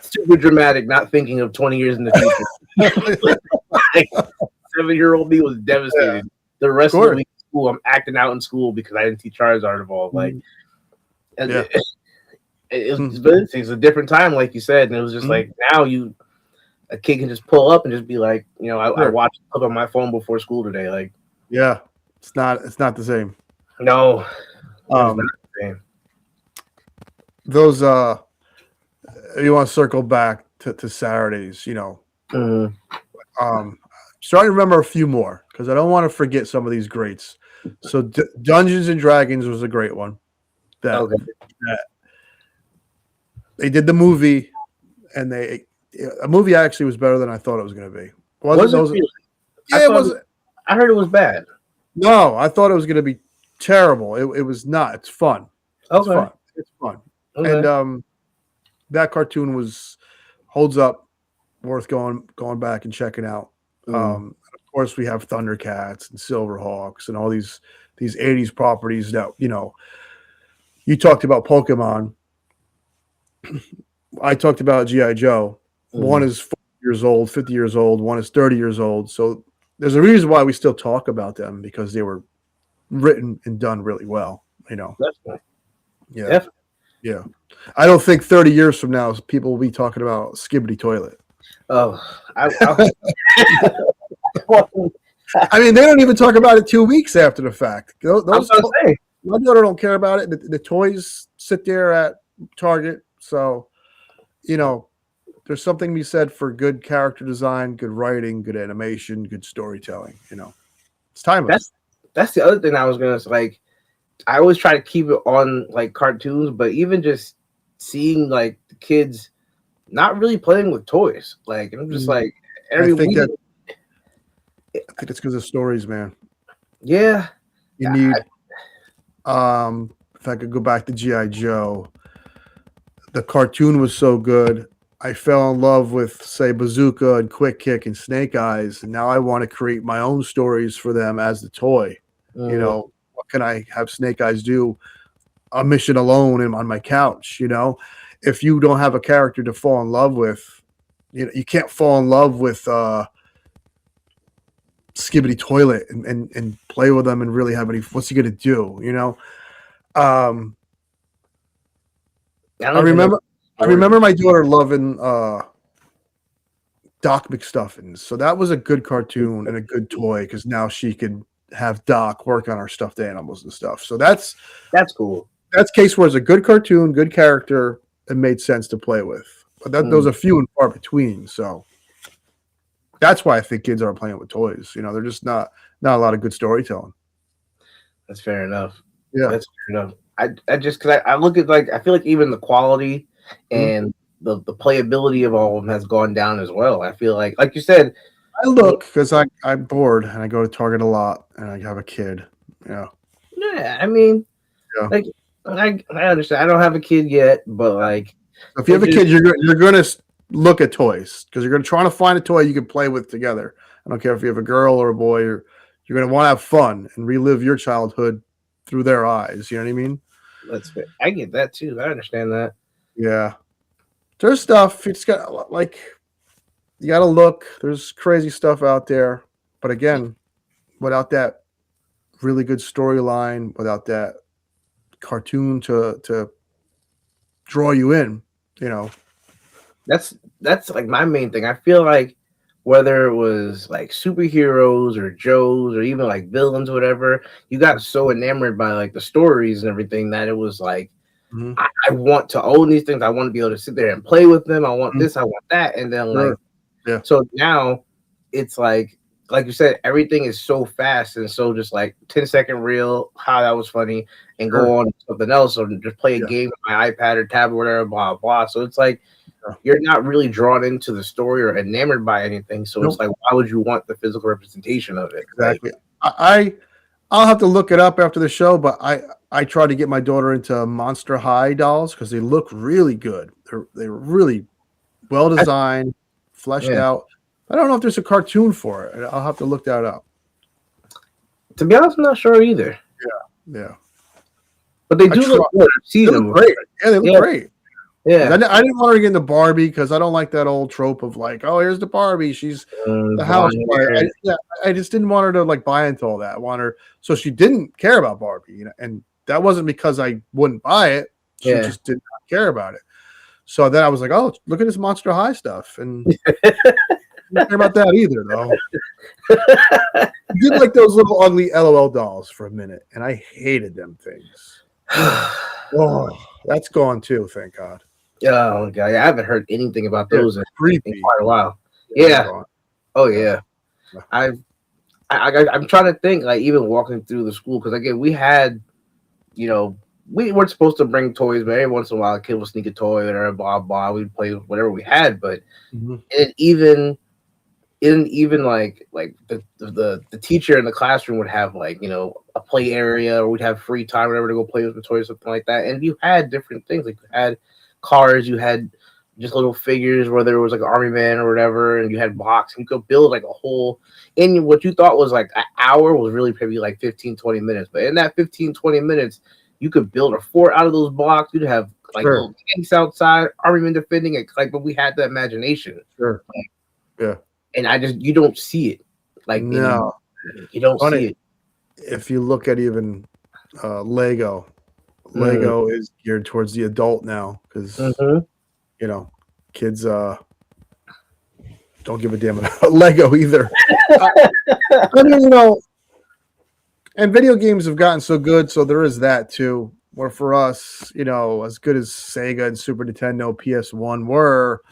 super dramatic, not thinking of 20 years in the future. 7-year-old me was devastated. Yeah. The rest of the week in school, I'm acting out in school because I didn't see Charizard evolve. It's a different time, like you said, and it was just now a kid can just pull up and just be like, I watched it on my phone before school today. It's not the same. No, it's not the same. Those you want to circle back to Saturdays, starting to remember a few more, because I don't want to forget some of these greats. So Dungeons and Dragons was a great one. That they did the movie, and a movie actually was better than I thought it was going to be. Was it really? Yeah, it was. I heard it was bad. No, I thought it was going to be terrible. It was not. It's fun. It's fun. It's fun. Okay. And that cartoon holds up, worth going back and checking out. Of course, we have Thundercats and Silverhawks and all these 80s properties that, you know, you talked about Pokemon. I talked about G.I. Joe. One is 40 years old, 50 years old. One is 30 years old. So there's a reason why we still talk about them, because they were written and done really well, you know. Definitely. Yeah. Definitely. Yeah. I don't think 30 years from now people will be talking about Skibbity Toilet. Oh, I mean, they don't even talk about it 2 weeks after the fact. My daughter don't care about it. The toys sit there at Target. So, you know, there's something to be said for good character design, good writing, good animation, good storytelling. You know, it's timeless. That's the other thing I was gonna say. Like, I always try to keep it on like cartoons, but even just seeing like the kids not really playing with toys, like I'm just like every week. I think it's because of stories, man. Yeah, you need. If I could go back to G.I. Joe, the cartoon was so good. I fell in love with, say, Bazooka and Quick Kick and Snake Eyes, and now I want to create my own stories for them as the toy. You know, what can I have Snake Eyes do? A mission alone and on my couch. You know, if you don't have a character to fall in love with, you know, you can't fall in love with Skibbity Toilet and play with them and really have any. What's he gonna do? You know. I remember my daughter loving Doc McStuffins. So that was a good cartoon and a good toy, because now she could have Doc work on our stuffed animals and stuff. So that's cool. That's case where it's a good cartoon, good character, and made sense to play with. But those are few and far between. So that's why I think kids aren't playing with toys. You know, they're just not a lot of good storytelling. That's fair enough. Yeah, that's fair enough. I just, because I look at, like, I feel like even the quality and the playability of all of them has gone down as well. I feel like you said, I look because I'm bored and I go to Target a lot and I have a kid. Yeah. Yeah, I mean, like, I understand. I don't have a kid yet, but like, if you have a kid, you're gonna look at toys, because you're gonna try to find a toy you can play with together. I don't care if you have a girl or a boy, or you're gonna want to have fun and relive your childhood through their eyes. You know what I mean? That's fair. I get that too. I understand that. Yeah. There's stuff. You just got, like, you got to look. There's crazy stuff out there, but again, without that really good storyline, without that cartoon to draw you in, you know. That's like my main thing. I feel like whether it was like superheroes or Joes or even like villains or whatever, you got so enamored by like the stories and everything that it was like, I want to own these things. I want to be able to sit there and play with them. I want this, I want that. And then so now it's like you said, everything is so fast and so just like 10-second reel, how that was funny, and go on to something else, or just play a game on my iPad or tablet or whatever, blah, blah. So it's like, you're not really drawn into the story or enamored by anything. So it's like, why would you want the physical representation of it? Exactly. I'll have to look it up after the show, but I try to get my daughter into Monster High dolls because they look really good. They're really well designed, fleshed out. I don't know if there's a cartoon for it. I'll have to look that up. To be honest, I'm not sure either. Yeah. But they do look good. I've seen them. Great. Yeah, they look great. Yeah. I didn't want her to get into Barbie because I don't like that old trope of like, oh, here's the Barbie. She's the house. I just didn't want her to like buy into all that. I want her, so she didn't care about Barbie, you know, and that wasn't because I wouldn't buy it. She just did not care about it. So then I was like, oh, look at this Monster High stuff. And I didn't care about that either, though. I did like those little ugly LOL dolls for a minute, and I hated them things. Oh, that's gone too, thank God. Oh god, I haven't heard anything about those in creepy. quite a while. Yeah. Oh yeah. I'm trying to think, like, even walking through the school, because again, we had, you know, we weren't supposed to bring toys, but every once in a while, a kid would sneak a toy or blah blah. We'd play with whatever we had, but Mhm. it even like the teacher in the classroom would have, like, you know, a play area, or we'd have free time or whatever to go play with the toys, something like that. And you had different things, like you had cars, you had just little figures, whether it was like an army man or whatever, and you had blocks, and you could build like a whole, and what you thought was like an hour was really probably like 15-20 minutes. But in that 15-20 minutes, you could build a fort out of those blocks. You'd have like Sure. little tanks outside, army men defending it, like, but we had the imagination. Sure. Yeah. And you don't see it, like, No. you don't Funny. see it. If you look at even Lego is geared towards the adult now, because you know, kids don't give a damn about Lego either. I mean, you know, and video games have gotten so good, so there is that too. Where for us, you know, as good as Sega and Super Nintendo, PS1 were,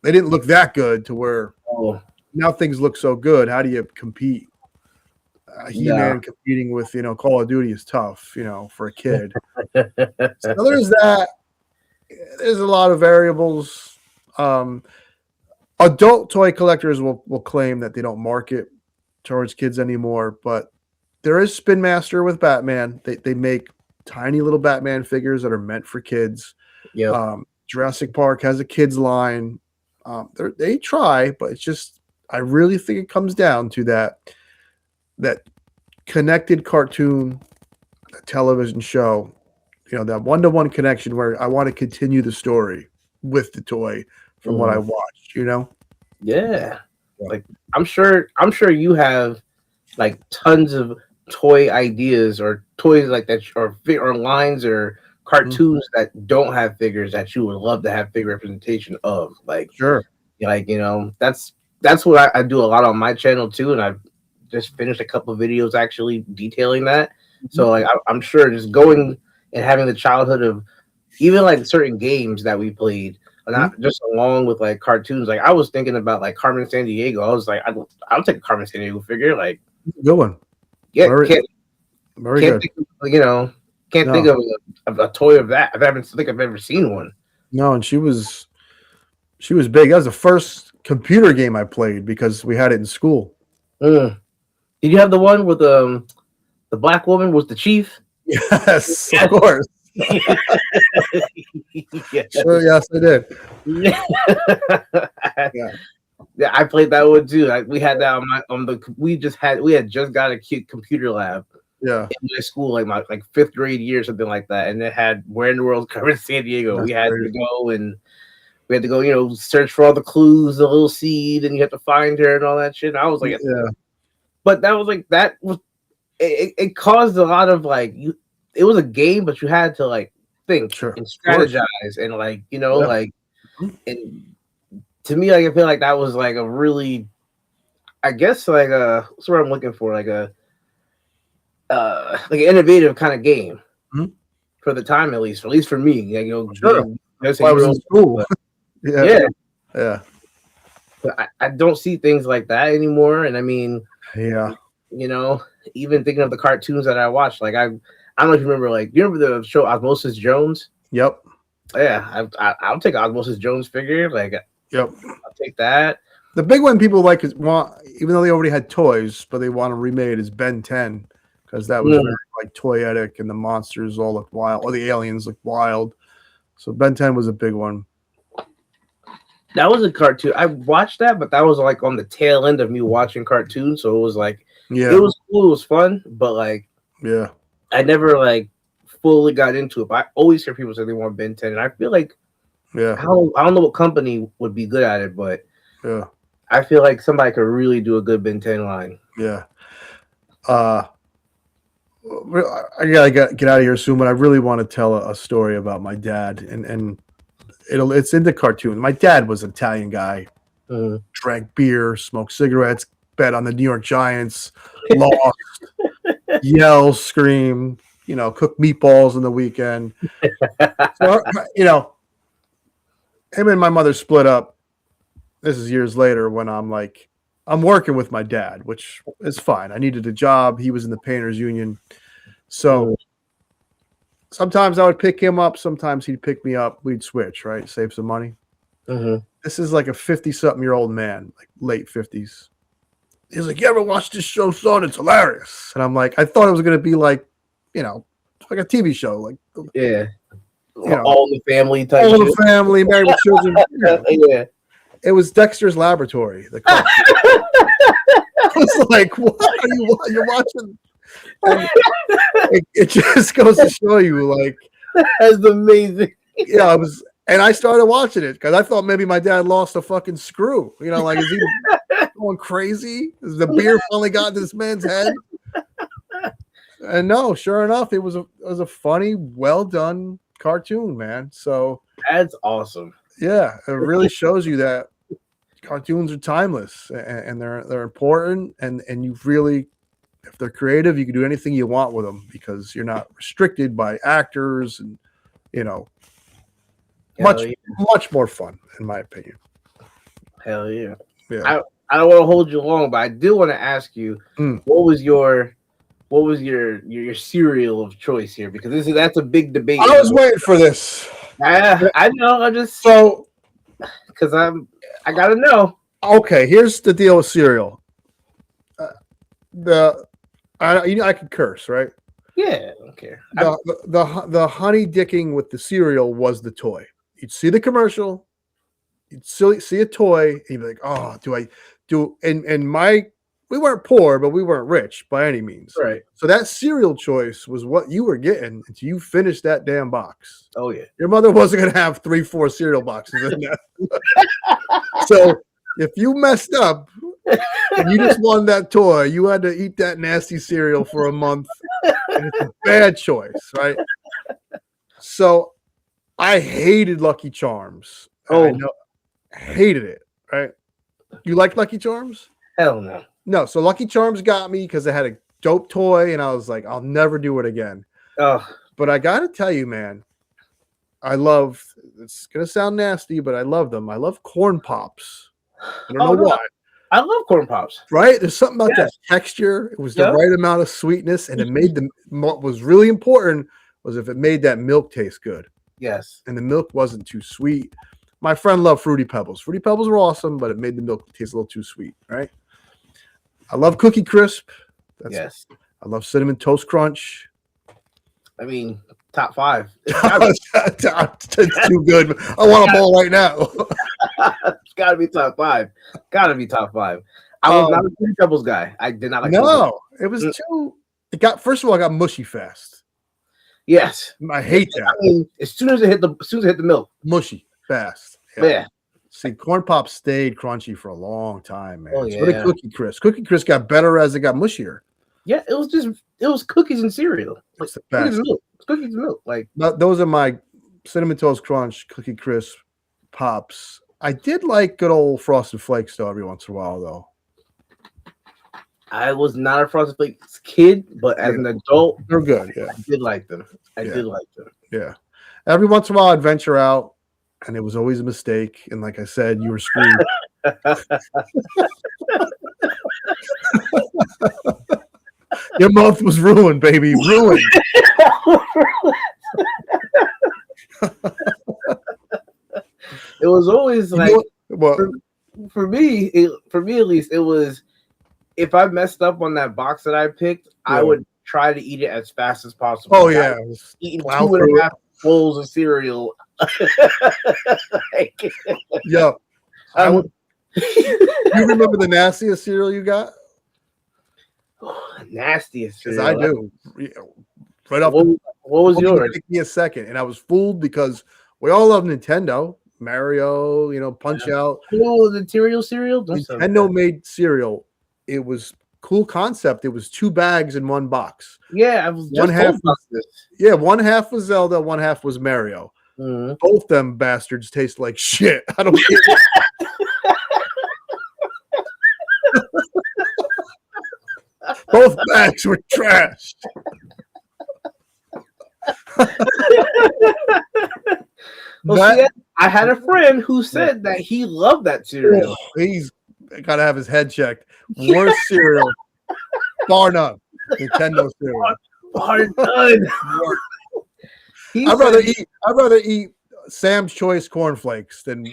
they didn't look that good to where Oh, now things look so good. How do you compete? He-Man competing with, you know, Call of Duty is tough, you know, for a kid. So there's that. There's a lot of variables. Adult toy collectors will claim that they don't market towards kids anymore, but there is Spin Master with Batman. They make tiny little Batman figures that are meant for kids. yeah. Jurassic Park has a kids line. They try, but it's just, I really think it comes down to that connected cartoon television show, you know, that one-to-one connection where I want to continue the story with the toy from what I watched, you know? Yeah. Like, I'm sure you have like tons of toy ideas or toys like that, or lines or cartoons that don't have figures that you would love to have figure representation of. Like, Sure. like, you know, that's what I do a lot on my channel too, and I've just finished a couple of videos actually detailing that. So like, I'm sure just going and having the childhood of even like certain games that we played, not just along with like cartoons. Like, I was thinking about like Carmen Sandiego. I was like, I'll take a Carmen Sandiego figure. Like, Good one. yeah, Very can't good. think of, you know, can't think of a toy of that. I haven't think I've ever seen one. No, and she was big. That was the first computer game I played because we had it in school. Did you have the one with the black woman was the chief? Yes, of course. Yeah. Sure, yes, I did. Yeah. Yeah. Yeah, I played that one too. We had that we had just got a cute computer lab Yeah. in my school, like my fifth grade year, something like that. And it had Where in the World Carmen San Diego. That's We had crazy. to go and we had to go, you know, search for all the clues, the little seed, and you have to find her and all that shit. And I was like, Yeah. but that was like it caused a lot of like it was a game, but you had to like think and strategize and like, you know, like, and to me, like, I feel like that was like a really, I guess, like what's what I'm looking for, like an innovative kind of game for the time, at least for me. Like, you know, That's why I was in school. Yeah. But I don't see things like that anymore. And I mean, you know, even thinking of the cartoons that I watched, like I don't know if you remember, like, do you remember the show Osmosis Jones? Yep. Yeah, I'll take Osmosis Jones figure. Like, Yep. I'll take that. The big one people like even though they already had toys, but they want to remade is Ben 10 because that was very, like, toyetic and the monsters all looked wild, or the aliens looked wild. So Ben 10 was a big one. That was a cartoon. I watched that, but that was like on the tail end of me watching cartoons. So it was like, it was cool, it was fun, but like, I never like fully got into it. But I always hear people say they want Ben 10, and I feel like, I don't know what company would be good at it, but I feel like somebody could really do a good Ben 10 line. Yeah. I gotta get out of here soon, but I really want to tell a story about my dad, and it's in the cartoon. My dad was an Italian guy, drank beer, smoked cigarettes, bet on the New York Giants, lost, yell, scream, you know, cook meatballs on the weekend. So, you know, him and my mother split up. This is years later when I'm like I'm working with my dad, which is fine. I needed a job. He was in the painters union. So sometimes I would pick him up. Sometimes he'd pick me up. We'd switch, right? Save some money. Mm-hmm. This is like a 50-something-year-old man, like late 50s. He's like, you ever watch this show, son? It's hilarious. And I'm like, I thought it was going to be like, like a TV show. Like, Yeah. All the family type All shit. the family, Married with Children. Yeah. It was Dexter's Laboratory. The I was like, what are you're watching? And it just goes to show you, like, That's amazing. yeah, I started watching it because I thought maybe my dad lost a fucking screw. Like, is he going crazy? Is the beer finally got into this man's head? And no, sure enough, it was a funny, well done cartoon, man. So That's awesome. yeah, it really shows you that cartoons are timeless and they're important, and you really, if they're creative, you can do anything you want with them because you're not restricted by actors, and much more fun, in my opinion. Hell yeah. Yeah. I don't want to hold you long, but I do want to ask you, what was your cereal of choice here? Because that's a big debate. I was waiting for this. I know. I just because I gotta know. Okay, here's the deal with cereal. I can curse, right? Yeah, I don't care. The honey dicking with the cereal was the toy. You'd see the commercial, you'd see a toy, and you'd be like, oh, we weren't poor, but we weren't rich by any means. Right. So that cereal choice was what you were getting until you finished that damn box. Oh yeah. Your mother wasn't gonna have 3-4 cereal boxes in there. So if you messed up and you just wanted that toy, you had to eat that nasty cereal for a month. And it's a bad choice, right? So I hated Lucky Charms. I hated it, right? You like Lucky Charms? Hell no. No, so Lucky Charms got me because it had a dope toy, and I was like, I'll never do it again. Oh. But I got to tell you, man, it's going to sound nasty, but I love them. I love corn pops. I don't know why. I love corn pops. Right? There's something about that texture. It was the right amount of sweetness, and it made what was really important was if it made that milk taste good. Yes. And the milk wasn't too sweet. My friend loved Fruity Pebbles. Fruity Pebbles were awesome, but it made the milk taste a little too sweet, right? I love Cookie Crisp. Yes. I love Cinnamon Toast Crunch. I mean, top 5. It's too good. I want a bowl right now. It's got to be top 5. Got to be top 5. I was not a Fruity Pebbles guy. I did not like. No, it was too. First of all, it got mushy fast. Yes, I hate that. I mean, as soon as it hit the milk, mushy fast. Yeah. See, corn pops stayed crunchy for a long time, man. Oh, yeah. So did Cookie Crisp. Cookie Crisp got better as it got mushier. Yeah, it was cookies and cereal. Like, It's the best. Cookies and milk. Like, those are my Cinnamon Toast Crunch, Cookie Crisp, Pops. I did like good old Frosted Flakes though every once in a while though. I was not a Frosted Flakes kid, but as an adult, they're good. Yeah, I did like them. I did like them. Yeah, every once in a while I'd venture out, and it was always a mistake. And like I said, you were screwed. Your month was ruined, baby. Ruined. It was always like what? For me at least, it was if I messed up on that box that I picked, I would try to eat it as fast as possible. Oh yeah, eating 2.5 bowls of cereal. Yeah, I would. You remember the nastiest cereal you got? Nastiest cereal. I do. Right off. What was yours? Take me a second, and I was fooled because we all love Nintendo, Mario, Punch Out. Oh, the cereal. Nintendo made cereal. It was cool concept. It was 2 bags in one box. Yeah, I was just one half was Zelda, one half was Mario. Mm-hmm. Both them bastards taste like shit. I don't care. Both bags were trash. I had a friend who said that he loved that cereal. gotta have his head checked. Worst cereal, bar none. Nintendo cereal. Bar none. I'd rather eat Sam's Choice cornflakes than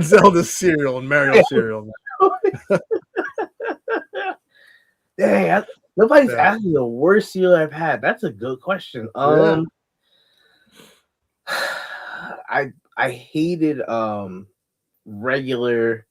Zelda's cereal and Mario cereal. Dang, nobody's asked me the worst cereal I've had. That's a good question. I hated regular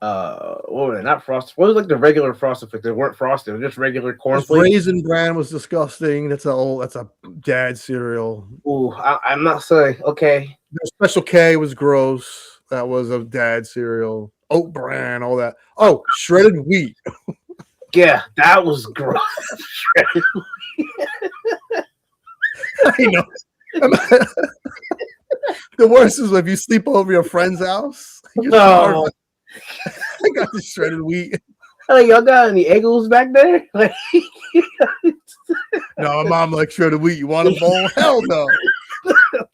what were they? Not frosted. What was like the regular frosted flakes? They weren't frosted, they were just regular cornflakes. Raisin Bran was disgusting. That's a dad cereal. Ooh, I'm not saying okay. The Special K was gross. That was a dad cereal. Oat Bran, all that. Oh, shredded wheat. Yeah, that was gross. I know. The worst is if you sleep over your friend's house. No. I got the shredded wheat. Hey, y'all got any Eggles back there? Like, no, mom like shredded wheat. You want a bowl? Hell no.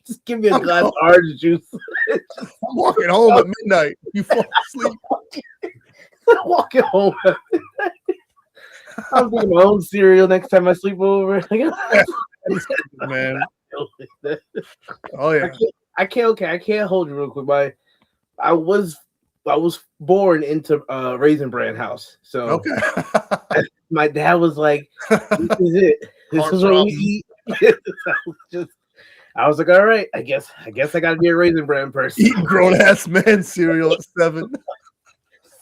Just give me a glass of orange juice. I'm walking home at midnight. You fall asleep. I'm walking home. I'm making my own cereal next time I sleep over. Man. Oh yeah. I can't hold you real quick. I was born into Raisin Bran house. So okay. My dad was like, this is it. This is what we eat. I was like, all right, I guess I gotta be a Raisin Bran person. Eating grown ass man cereal at 7.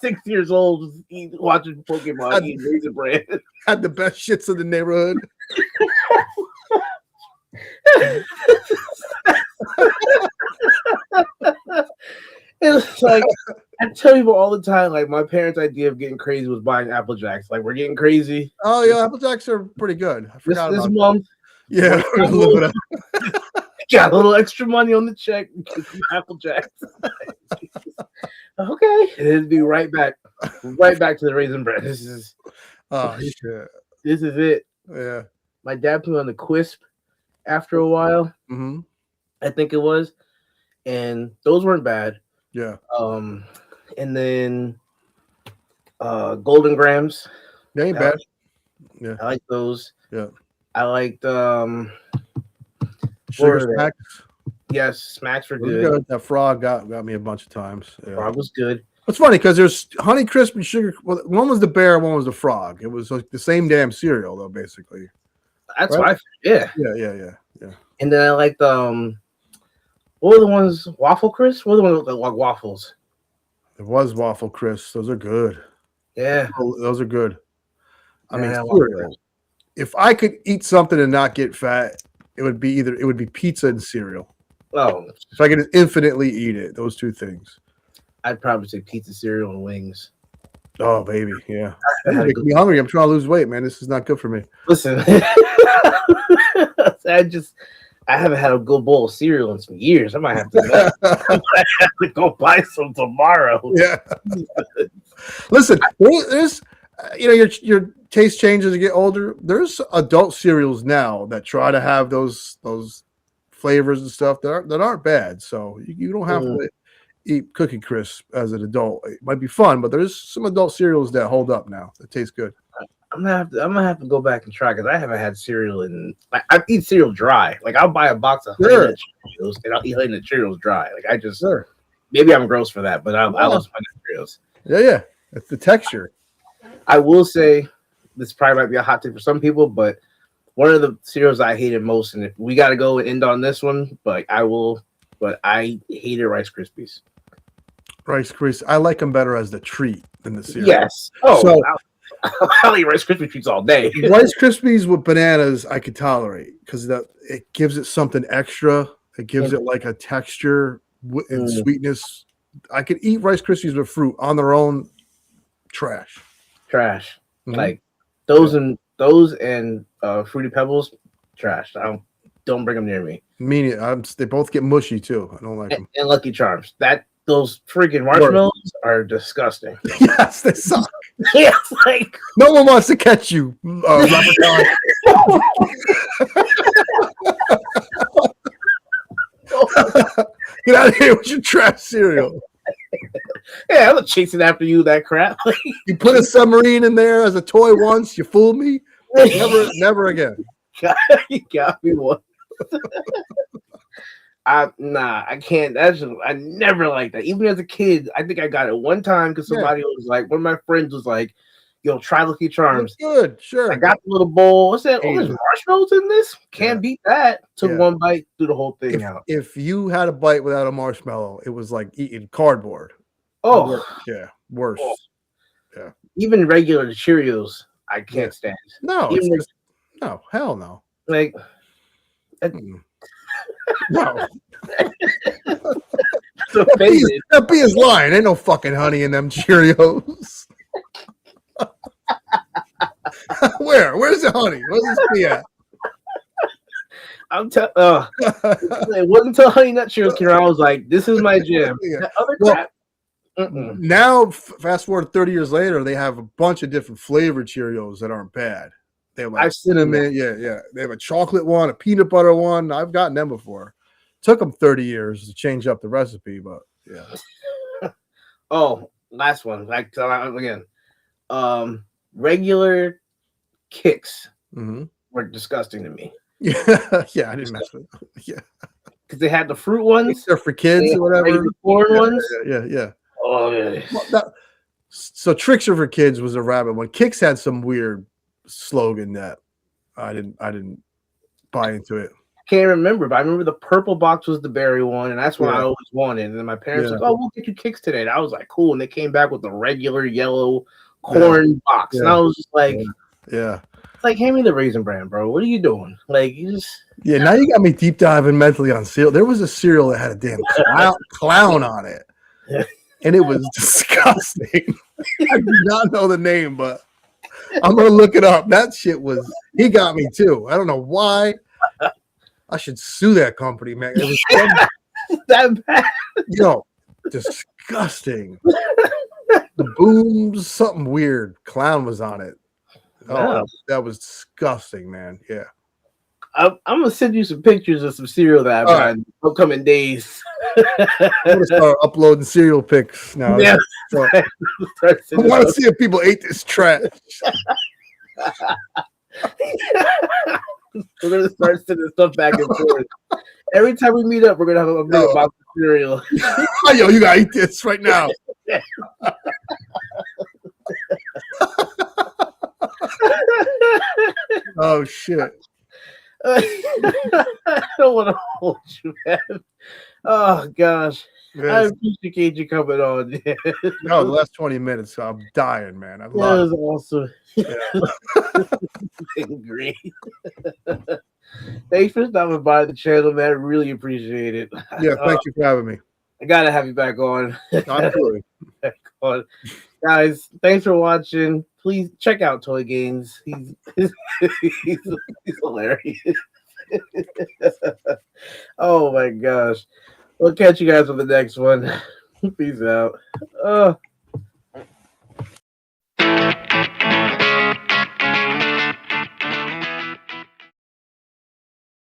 6 years old, watching Pokemon, eating Raisin Bran. Had the best shits in the neighborhood. It's like I tell people all the time, like my parents' idea of getting crazy was buying Apple Jacks. Like we're getting crazy. Oh yeah, Apple Jacks are pretty good. I forgot this about month. Yeah, got a little extra money on the check. Apple Jacks. Okay, and it'll be right back to the Raisin Bran. This is shit. This is it. Yeah. My dad put me on the Quisp after a while. Mm-hmm. I think it was, and those weren't bad. Yeah. And then Golden Grams. They ain't bad. Yeah. I like those. Yeah. I liked Sugar Smacks. Yes, Smacks were good. That frog got me a bunch of times. Yeah. Frog was good. It's funny because there's Honey Crisp and Sugar. Well, one was the bear, one was the frog. It was like the same damn cereal though, basically. That's right? Yeah. Yeah. And then I liked what were the ones? Waffle Crisp? What were the ones that look like waffles? It was Waffle Crisp. Those are good. Yeah. Those are good. I mean, cereal. If I could eat something and not get fat, it would be pizza and cereal. Oh. If I could infinitely eat it, those two things. I'd probably say pizza, cereal, and wings. Oh, baby. Yeah. You're making me hungry. I'm trying to lose weight, man. This is not good for me. Listen, I haven't had a good bowl of cereal in some years. I might have to go buy some tomorrow. Yeah. Listen, there's your taste changes as you get older. There's adult cereals now that try to have those flavors and stuff that aren't bad. So you don't have to eat Cookie Crisp as an adult. It might be fun, but there's some adult cereals that hold up now that taste good. I'm gonna have to go back and try because I haven't had cereal I eat cereal dry. Like I'll buy a box of Honey Nut Cheerios and I'll eat Honey Nut Cheerios dry. Like I just maybe I'm gross for that, but I love Honey Nut Cheerios. Yeah. It's the texture. I will say this probably might be a hot take for some people, but one of the cereals I hated most, and if we got to go and end on this one, but I hated Rice Krispies. Rice Krispies. I like them better as the treat than the cereal. Yes. Oh, so, I'll eat Rice Krispie treats all day. Rice Krispies with bananas, I could tolerate because it gives it something extra. It gives it like a texture and sweetness. I could eat Rice Krispies with fruit on their own. Trash. Mm-hmm. Like those and Fruity Pebbles. Trash. Don't bring them near me. They both get mushy too. I don't like them. And Lucky Charms. Those freaking marshmallows are disgusting. Yes, they suck. Yes, like no one wants to catch you, Robert. Get out of here with your trash cereal. Yeah, I'm not chasing after you, that crap. You put a submarine in there as a toy once. You fooled me. Never again. You got me one. I can't. I never liked that. Even as a kid, I think I got it one time because somebody was like, one of my friends was like, "Yo, try Lucky Charms." Good, sure. I got the little bowl. What's that? Oh, there's marshmallows in this. Can't beat that. Took one bite, threw the whole thing out. If you had a bite without a marshmallow, it was like eating cardboard. Oh, yeah, worse. Oh. Yeah. Even regular Cheerios, I can't stand. No, no, hell no. Like, no. That be his line. Ain't no fucking honey in them Cheerios. Where's the honey? Where's this be at? I'm telling. It wasn't until Honey Nut Cheerios came around, I was like, "This is my jam." Other crap. Now, fast forward 30 years later, they have a bunch of different flavored Cheerios that aren't bad. They have like cinnamon, yeah. They have a chocolate one, a peanut butter one. I've gotten them before. Took them 30 years to change up the recipe, but yeah. Oh, last one. Like again, regular Kicks were disgusting to me. Yeah, I didn't mess with them. Yeah, because they had the fruit ones. They're for kids or whatever. The corn ones. Yeah. Oh yeah. So Tricks Are for Kids was a rabbit one. Kicks had some weird slogan that I didn't buy into it. Can't remember, but I remember the purple box was the berry one, and that's what I always wanted. And then my parents were like, "Oh, we'll get you Kicks today." And I was like, "Cool." And they came back with the regular yellow corn box, and I was just like, it's like, hand me the Raisin Bran, bro. What are you doing? Like, you just now you got me deep diving mentally on cereal. There was a cereal that had a damn clown on it. And it was disgusting. I do not know the name, but I'm gonna look it up. That shit he got me too. I don't know why. I should sue that company, man. It was that bad. Disgusting. The Booms, something weird. Clown was on it. Oh, that was disgusting, man. Yeah. I'm gonna send you some pictures of some cereal that I've got in upcoming days. I'm gonna start uploading cereal pics now. Yeah. So, I want to see if people ate this trash. We're gonna start sending stuff back and forth. Every time we meet up, we're gonna have a big box of cereal. Yo, you gotta eat this right now. Oh shit. I don't want to hold you, man. Oh gosh. I appreciate you coming on. No, the last 20 minutes, I'm dying, man. I love it. Was awesome. Great. Thanks for stopping by the channel, man. I really appreciate it. Yeah, thank you for having me. I gotta have you back on. Absolutely. Guys, thanks for watching. Please check out Toy Games. He's hilarious. Oh my gosh. We'll catch you guys on the next one. Peace out.